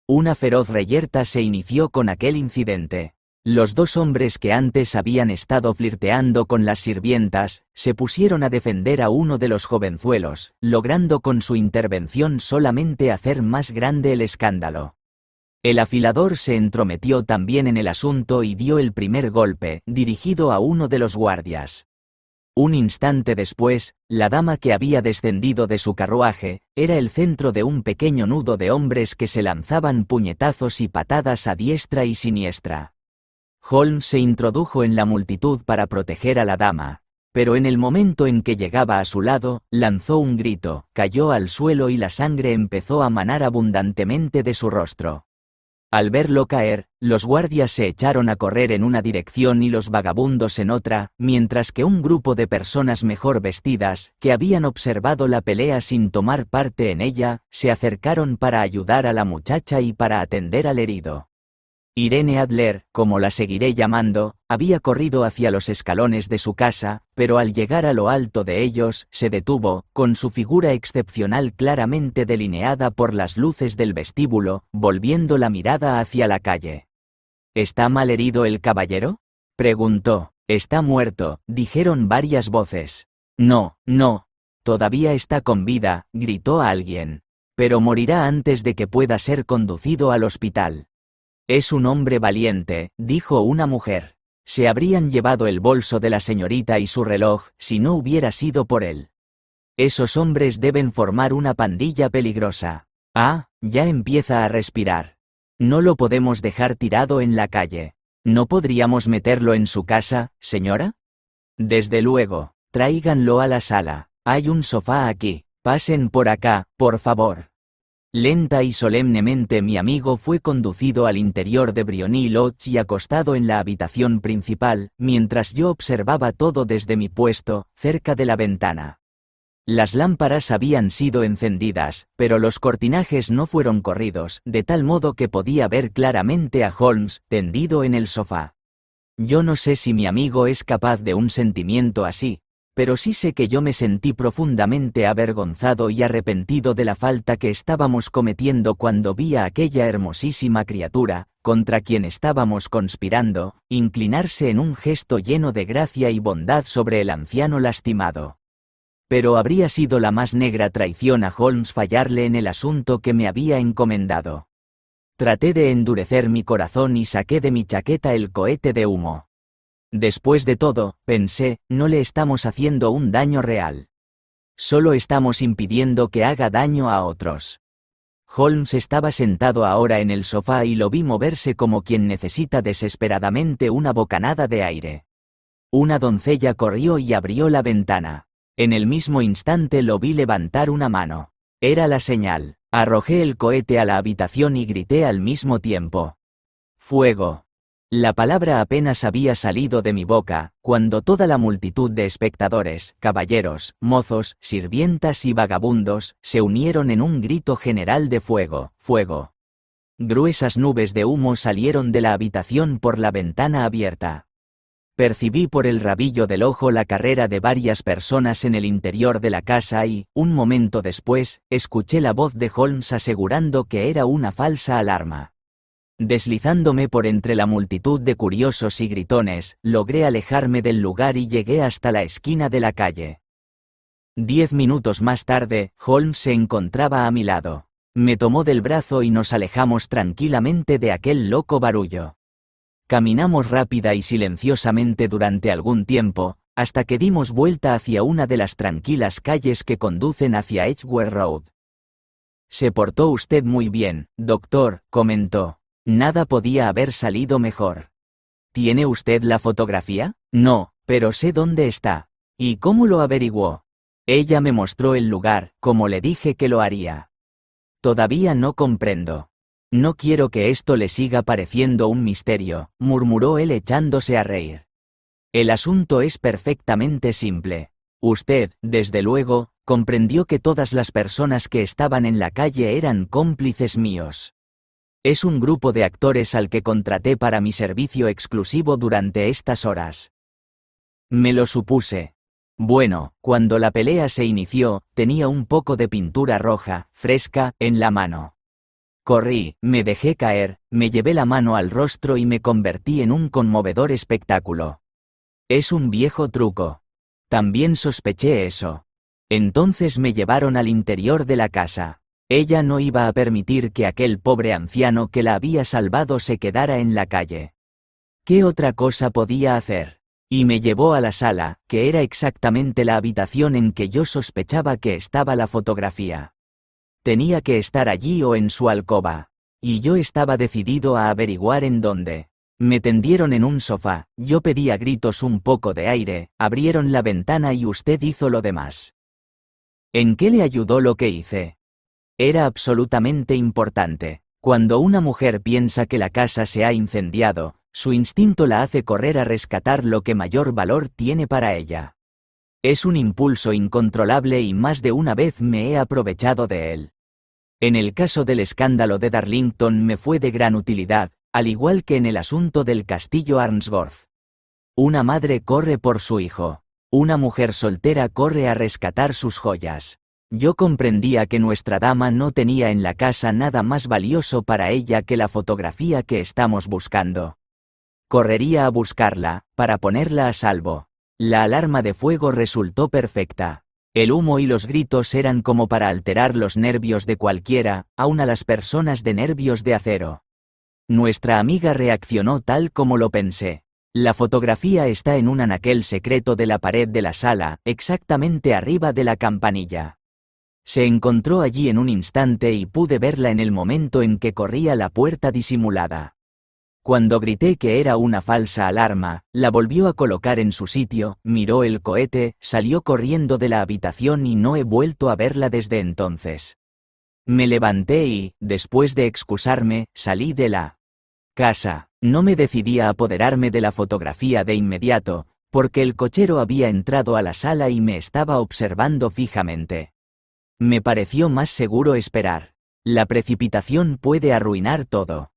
Una feroz reyerta se inició con aquel incidente. Los 2 hombres que antes habían estado flirteando con las sirvientas, se pusieron a defender a uno de los jovenzuelos, logrando con su intervención solamente hacer más grande el escándalo. El afilador se entrometió también en el asunto y dio el primer golpe, dirigido a uno de los guardias. Un instante después, la dama que había descendido de su carruaje, era el centro de un pequeño nudo de hombres que se lanzaban puñetazos y patadas a diestra y siniestra. Holmes se introdujo en la multitud para proteger a la dama, pero en el momento en que llegaba a su lado, lanzó un grito, cayó al suelo y la sangre empezó a manar abundantemente de su rostro. Al verlo caer, los guardias se echaron a correr en una dirección y los vagabundos en otra, mientras que un grupo de personas mejor vestidas, que habían observado la pelea sin tomar parte en ella, se acercaron para ayudar a la muchacha y para atender al herido. Irene Adler, como la seguiré llamando, había corrido hacia los escalones de su casa, pero al llegar a lo alto de ellos, se detuvo, con su figura excepcional claramente delineada por las luces del vestíbulo, volviendo la mirada hacia la calle. ¿Está mal herido el caballero?, preguntó. Está muerto, dijeron varias voces. No, no. Todavía está con vida, gritó alguien. Pero morirá antes de que pueda ser conducido al hospital. Es un hombre valiente, dijo una mujer. Se habrían llevado el bolso de la señorita y su reloj, si no hubiera sido por él. Esos hombres deben formar una pandilla peligrosa. Ah, ya empieza a respirar. No lo podemos dejar tirado en la calle. ¿No podríamos meterlo en su casa, señora? Desde luego. Tráiganlo a la sala. Hay un sofá aquí. Pasen por acá, por favor. Lenta y solemnemente mi amigo fue conducido al interior de Briony Lodge y acostado en la habitación principal, mientras yo observaba todo desde mi puesto, cerca de la ventana. Las lámparas habían sido encendidas, pero los cortinajes no fueron corridos, de tal modo que podía ver claramente a Holmes, tendido en el sofá. Yo no sé si mi amigo es capaz de un sentimiento así, pero sí sé que yo me sentí profundamente avergonzado y arrepentido de la falta que estábamos cometiendo cuando vi a aquella hermosísima criatura, contra quien estábamos conspirando, inclinarse en un gesto lleno de gracia y bondad sobre el anciano lastimado. Pero habría sido la más negra traición a Holmes fallarle en el asunto que me había encomendado. Traté de endurecer mi corazón y saqué de mi chaqueta el cohete de humo. Después de todo, pensé, no le estamos haciendo un daño real. Solo estamos impidiendo que haga daño a otros. Holmes estaba sentado ahora en el sofá y lo vi moverse como quien necesita desesperadamente una bocanada de aire. Una doncella corrió y abrió la ventana. En el mismo instante lo vi levantar una mano. Era la señal. Arrojé el cohete a la habitación y grité al mismo tiempo. ¡Fuego! La palabra apenas había salido de mi boca, cuando toda la multitud de espectadores, caballeros, mozos, sirvientas y vagabundos, se unieron en un grito general de fuego, fuego. Gruesas nubes de humo salieron de la habitación por la ventana abierta. Percibí por el rabillo del ojo la carrera de varias personas en el interior de la casa y, un momento después, escuché la voz de Holmes asegurando que era una falsa alarma. Deslizándome por entre la multitud de curiosos y gritones, logré alejarme del lugar y llegué hasta la esquina de la calle. 10 minutos más tarde, Holmes se encontraba a mi lado. Me tomó del brazo y nos alejamos tranquilamente de aquel loco barullo. Caminamos rápida y silenciosamente durante algún tiempo, hasta que dimos vuelta hacia una de las tranquilas calles que conducen hacia Edgware Road. «Se portó usted muy bien, doctor», comentó. Nada podía haber salido mejor. ¿Tiene usted la fotografía? No, pero sé dónde está. ¿Y cómo lo averiguó? Ella me mostró el lugar, como le dije que lo haría. Todavía no comprendo. No quiero que esto le siga pareciendo un misterio, murmuró él echándose a reír. El asunto es perfectamente simple. Usted, desde luego, comprendió que todas las personas que estaban en la calle eran cómplices míos. Es un grupo de actores al que contraté para mi servicio exclusivo durante estas horas. Me lo supuse. Bueno, cuando la pelea se inició, tenía un poco de pintura roja, fresca, en la mano. Corrí, me dejé caer, me llevé la mano al rostro y me convertí en un conmovedor espectáculo. Es un viejo truco. También sospeché eso. Entonces me llevaron al interior de la casa. Ella no iba a permitir que aquel pobre anciano que la había salvado se quedara en la calle. ¿Qué otra cosa podía hacer? Y me llevó a la sala, que era exactamente la habitación en que yo sospechaba que estaba la fotografía. Tenía que estar allí o en su alcoba. Y yo estaba decidido a averiguar en dónde. Me tendieron en un sofá, yo pedí a gritos un poco de aire, abrieron la ventana y usted hizo lo demás. ¿En qué le ayudó lo que hice? Era absolutamente importante. Cuando una mujer piensa que la casa se ha incendiado, su instinto la hace correr a rescatar lo que mayor valor tiene para ella. Es un impulso incontrolable y más de una vez me he aprovechado de él. En el caso del escándalo de Darlington me fue de gran utilidad, al igual que en el asunto del castillo Arnsworth. Una madre corre por su hijo. Una mujer soltera corre a rescatar sus joyas. Yo comprendía que nuestra dama no tenía en la casa nada más valioso para ella que la fotografía que estamos buscando. Correría a buscarla, para ponerla a salvo. La alarma de fuego resultó perfecta. El humo y los gritos eran como para alterar los nervios de cualquiera, aun a las personas de nervios de acero. Nuestra amiga reaccionó tal como lo pensé. La fotografía está en un anaquel secreto de la pared de la sala, exactamente arriba de la campanilla. Se encontró allí en un instante y pude verla en el momento en que corría la puerta disimulada. Cuando grité que era una falsa alarma, la volvió a colocar en su sitio, miró el cohete, salió corriendo de la habitación y no he vuelto a verla desde entonces. Me levanté y, después de excusarme, salí de la casa. No me decidí a apoderarme de la fotografía de inmediato, porque el cochero había entrado a la sala y me estaba observando fijamente. Me pareció más seguro esperar. La precipitación puede arruinar todo.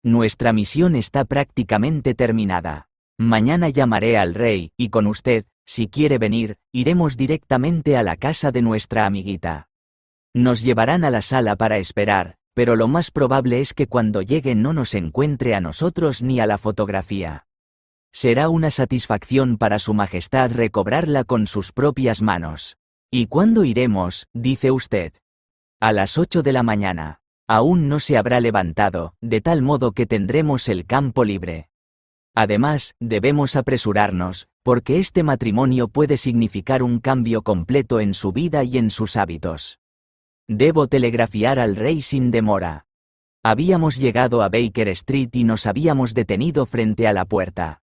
Nuestra misión está prácticamente terminada. Mañana llamaré al rey, y con usted, si quiere venir, iremos directamente a la casa de nuestra amiguita. Nos llevarán a la sala para esperar, pero lo más probable es que cuando llegue no nos encuentre a nosotros ni a la fotografía. Será una satisfacción para su majestad recobrarla con sus propias manos. ¿Y cuándo iremos, dice usted? A las 8 de la mañana. Aún no se habrá levantado, de tal modo que tendremos el campo libre. Además, debemos apresurarnos, porque este matrimonio puede significar un cambio completo en su vida y en sus hábitos. Debo telegrafiar al rey sin demora. Habíamos llegado a Baker Street y nos habíamos detenido frente a la puerta.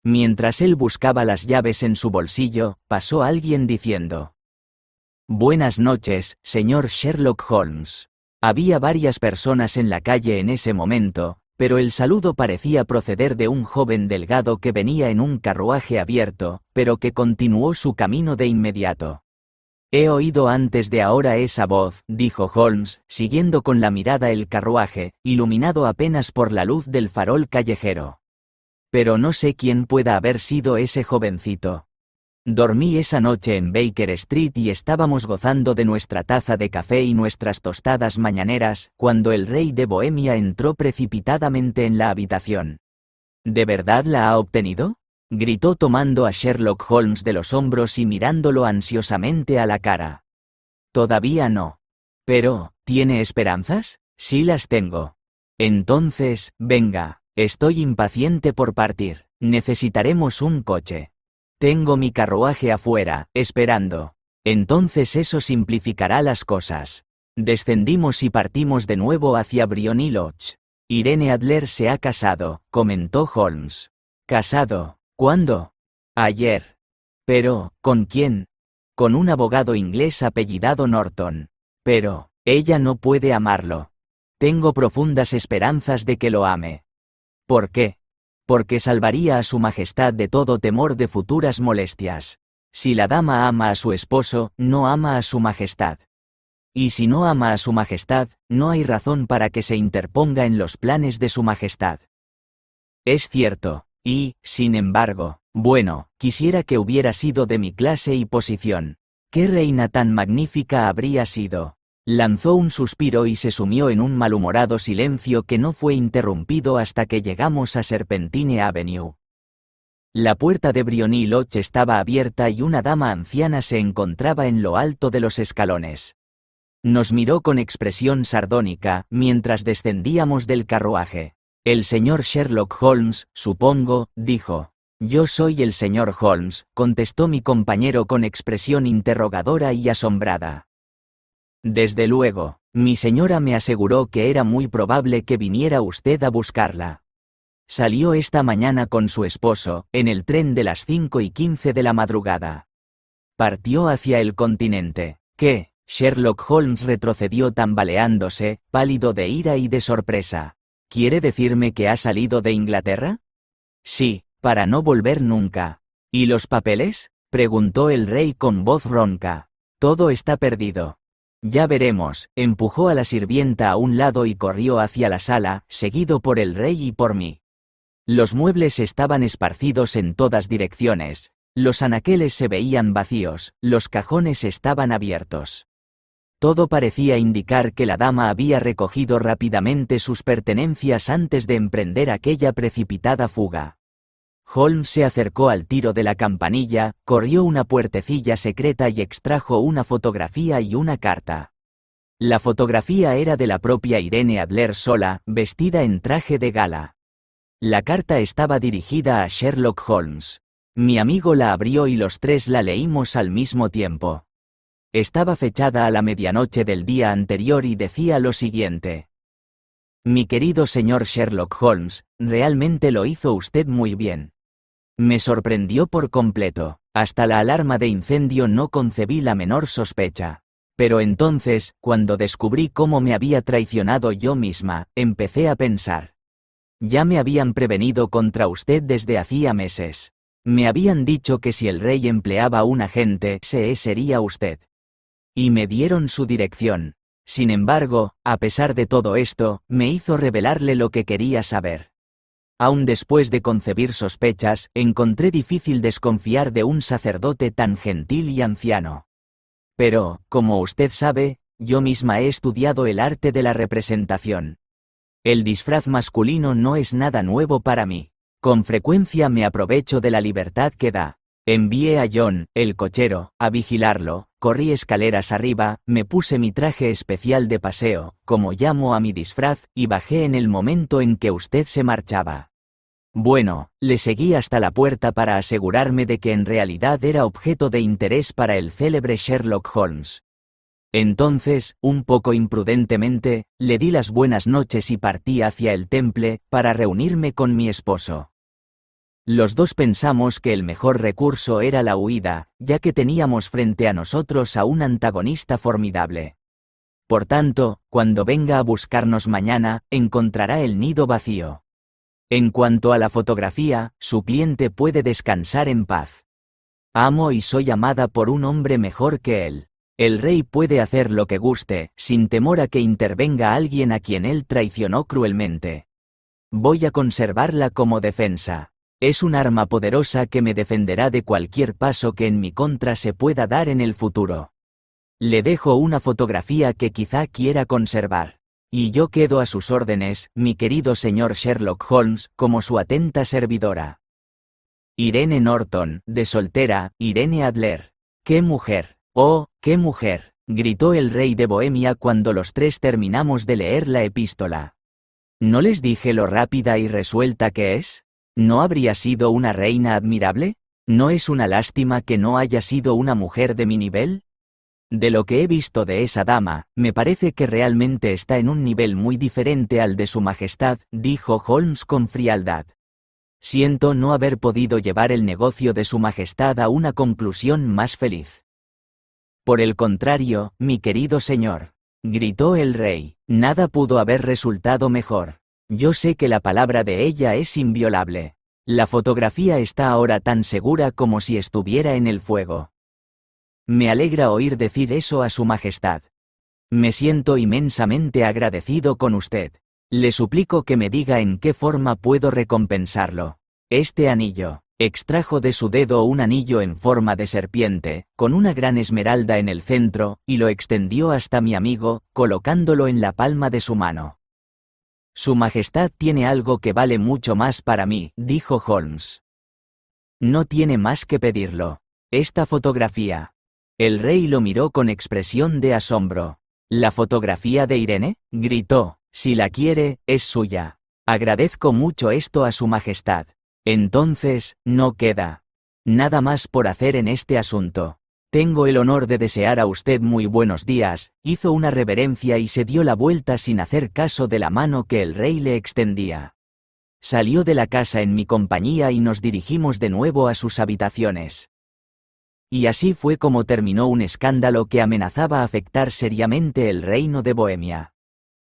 Mientras él buscaba las llaves en su bolsillo, pasó alguien diciendo: «Buenas noches, señor Sherlock Holmes». Había varias personas en la calle en ese momento, pero el saludo parecía proceder de un joven delgado que venía en un carruaje abierto, pero que continuó su camino de inmediato. «He oído antes de ahora esa voz», dijo Holmes, siguiendo con la mirada el carruaje, iluminado apenas por la luz del farol callejero. «Pero no sé quién pueda haber sido ese jovencito. Dormí esa noche en Baker Street y estábamos gozando de nuestra taza de café y nuestras tostadas mañaneras, cuando el rey de Bohemia entró precipitadamente en la habitación». «¿De verdad la ha obtenido?», gritó tomando a Sherlock Holmes de los hombros y mirándolo ansiosamente a la cara. «Todavía no. Pero, ¿tiene esperanzas?». «Sí las tengo». «Entonces, venga, estoy impaciente por partir. Necesitaremos un coche. Tengo mi carruaje afuera, esperando». «Entonces eso simplificará las cosas». Descendimos y partimos de nuevo hacia Briony Lodge. «Irene Adler se ha casado», comentó Holmes. «¿Casado? ¿Cuándo?» «Ayer». «¿Pero, con quién?» «Con un abogado inglés apellidado Norton». «Pero, ella no puede amarlo». «Tengo profundas esperanzas de que lo ame». «¿Por qué?» «Porque salvaría a su majestad de todo temor de futuras molestias. Si la dama ama a su esposo, no ama a su majestad. Y si no ama a su majestad, no hay razón para que se interponga en los planes de su majestad». «Es cierto, y, sin embargo, bueno, quisiera que hubiera sido de mi clase y posición. ¿Qué reina tan magnífica habría sido?». Lanzó un suspiro y se sumió en un malhumorado silencio que no fue interrumpido hasta que llegamos a Serpentine Avenue. La puerta de Briony Lodge estaba abierta y una dama anciana se encontraba en lo alto de los escalones. Nos miró con expresión sardónica mientras descendíamos del carruaje. «El señor Sherlock Holmes, supongo», dijo. «Yo soy el señor Holmes», contestó mi compañero con expresión interrogadora y asombrada. «Desde luego, mi señora me aseguró que era muy probable que viniera usted a buscarla. Salió esta mañana con su esposo, en el tren de las 5:15 de la madrugada. Partió hacia el continente». «¿Qué?». Sherlock Holmes retrocedió tambaleándose, pálido de ira y de sorpresa. «¿Quiere decirme que ha salido de Inglaterra?». «Sí, para no volver nunca». «¿Y los papeles?», preguntó el rey con voz ronca. «Todo está perdido». «Ya veremos», empujó a la sirvienta a un lado y corrió hacia la sala, seguido por el rey y por mí. Los muebles estaban esparcidos en todas direcciones, los anaqueles se veían vacíos, los cajones estaban abiertos. Todo parecía indicar que la dama había recogido rápidamente sus pertenencias antes de emprender aquella precipitada fuga. Holmes se acercó al tiro de la campanilla, corrió una puertecilla secreta y extrajo una fotografía y una carta. La fotografía era de la propia Irene Adler sola, vestida en traje de gala. La carta estaba dirigida a Sherlock Holmes. Mi amigo la abrió y los tres la leímos al mismo tiempo. Estaba fechada a la medianoche del día anterior y decía lo siguiente: «Mi querido señor Sherlock Holmes, realmente lo hizo usted muy bien. Me sorprendió por completo. Hasta la alarma de incendio no concebí la menor sospecha. Pero entonces, cuando descubrí cómo me había traicionado yo misma, empecé a pensar. Ya me habían prevenido contra usted desde hacía meses. Me habían dicho que si el rey empleaba un agente, ese sería usted. Y me dieron su dirección. Sin embargo, a pesar de todo esto, me hizo revelarle lo que quería saber. Aún después de concebir sospechas, encontré difícil desconfiar de un sacerdote tan gentil y anciano. Pero, como usted sabe, yo misma he estudiado el arte de la representación. El disfraz masculino no es nada nuevo para mí. Con frecuencia me aprovecho de la libertad que da. Envié a John, el cochero, a vigilarlo, corrí escaleras arriba, me puse mi traje especial de paseo, como llamo a mi disfraz, y bajé en el momento en que usted se marchaba. Bueno, le seguí hasta la puerta para asegurarme de que en realidad era objeto de interés para el célebre Sherlock Holmes. Entonces, un poco imprudentemente, le di las buenas noches y partí hacia el Temple, para reunirme con mi esposo. Los dos pensamos que el mejor recurso era la huida, ya que teníamos frente a nosotros a un antagonista formidable. Por tanto, cuando venga a buscarnos mañana, encontrará el nido vacío. En cuanto a la fotografía, su cliente puede descansar en paz. Amo y soy amada por un hombre mejor que él. El rey puede hacer lo que guste, sin temor a que intervenga alguien a quien él traicionó cruelmente. Voy a conservarla como defensa. Es un arma poderosa que me defenderá de cualquier paso que en mi contra se pueda dar en el futuro. Le dejo una fotografía que quizá quiera conservar. Y yo quedo a sus órdenes, mi querido señor Sherlock Holmes, como su atenta servidora. Irene Norton, de soltera, Irene Adler. ¡Qué mujer! ¡Oh, qué mujer!, gritó el rey de Bohemia cuando los tres terminamos de leer la epístola. ¿No les dije lo rápida y resuelta que es? ¿No habría sido una reina admirable? ¿No es una lástima que no haya sido una mujer de mi nivel? De lo que he visto de esa dama, me parece que realmente está en un nivel muy diferente al de su majestad, dijo Holmes con frialdad. Siento no haber podido llevar el negocio de su majestad a una conclusión más feliz. Por el contrario, mi querido señor, gritó el rey, nada pudo haber resultado mejor. Yo sé que la palabra de ella es inviolable. La fotografía está ahora tan segura como si estuviera en el fuego. Me alegra oír decir eso a su majestad. Me siento inmensamente agradecido con usted. Le suplico que me diga en qué forma puedo recompensarlo. Este anillo. Extrajo de su dedo un anillo en forma de serpiente, con una gran esmeralda en el centro, y lo extendió hasta mi amigo, colocándolo en la palma de su mano. Su majestad tiene algo que vale mucho más para mí, dijo Holmes. No tiene más que pedirlo. Esta fotografía. El rey lo miró con expresión de asombro. ¿La fotografía de Irene?, gritó. Si la quiere, es suya. Agradezco mucho esto a su majestad. Entonces, no queda nada más por hacer en este asunto. Tengo el honor de desear a usted muy buenos días. Hizo una reverencia y se dio la vuelta sin hacer caso de la mano que el rey le extendía. Salió de la casa en mi compañía y nos dirigimos de nuevo a sus habitaciones. Y así fue como terminó un escándalo que amenazaba afectar seriamente el reino de Bohemia.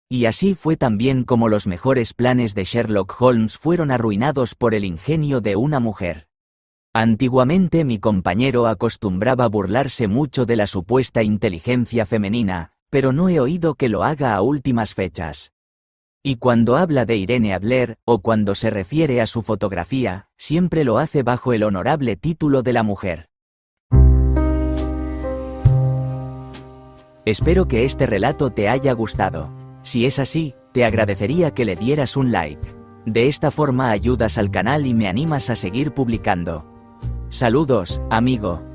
Y así fue también como los mejores planes de Sherlock Holmes fueron arruinados por el ingenio de una mujer. Antiguamente mi compañero acostumbraba burlarse mucho de la supuesta inteligencia femenina, pero no he oído que lo haga a últimas fechas. Y cuando habla de Irene Adler, o cuando se refiere a su fotografía, siempre lo hace bajo el honorable título de la mujer. Espero que este relato te haya gustado. Si es así, te agradecería que le dieras un like. De esta forma ayudas al canal y me animas a seguir publicando. Saludos, amigo.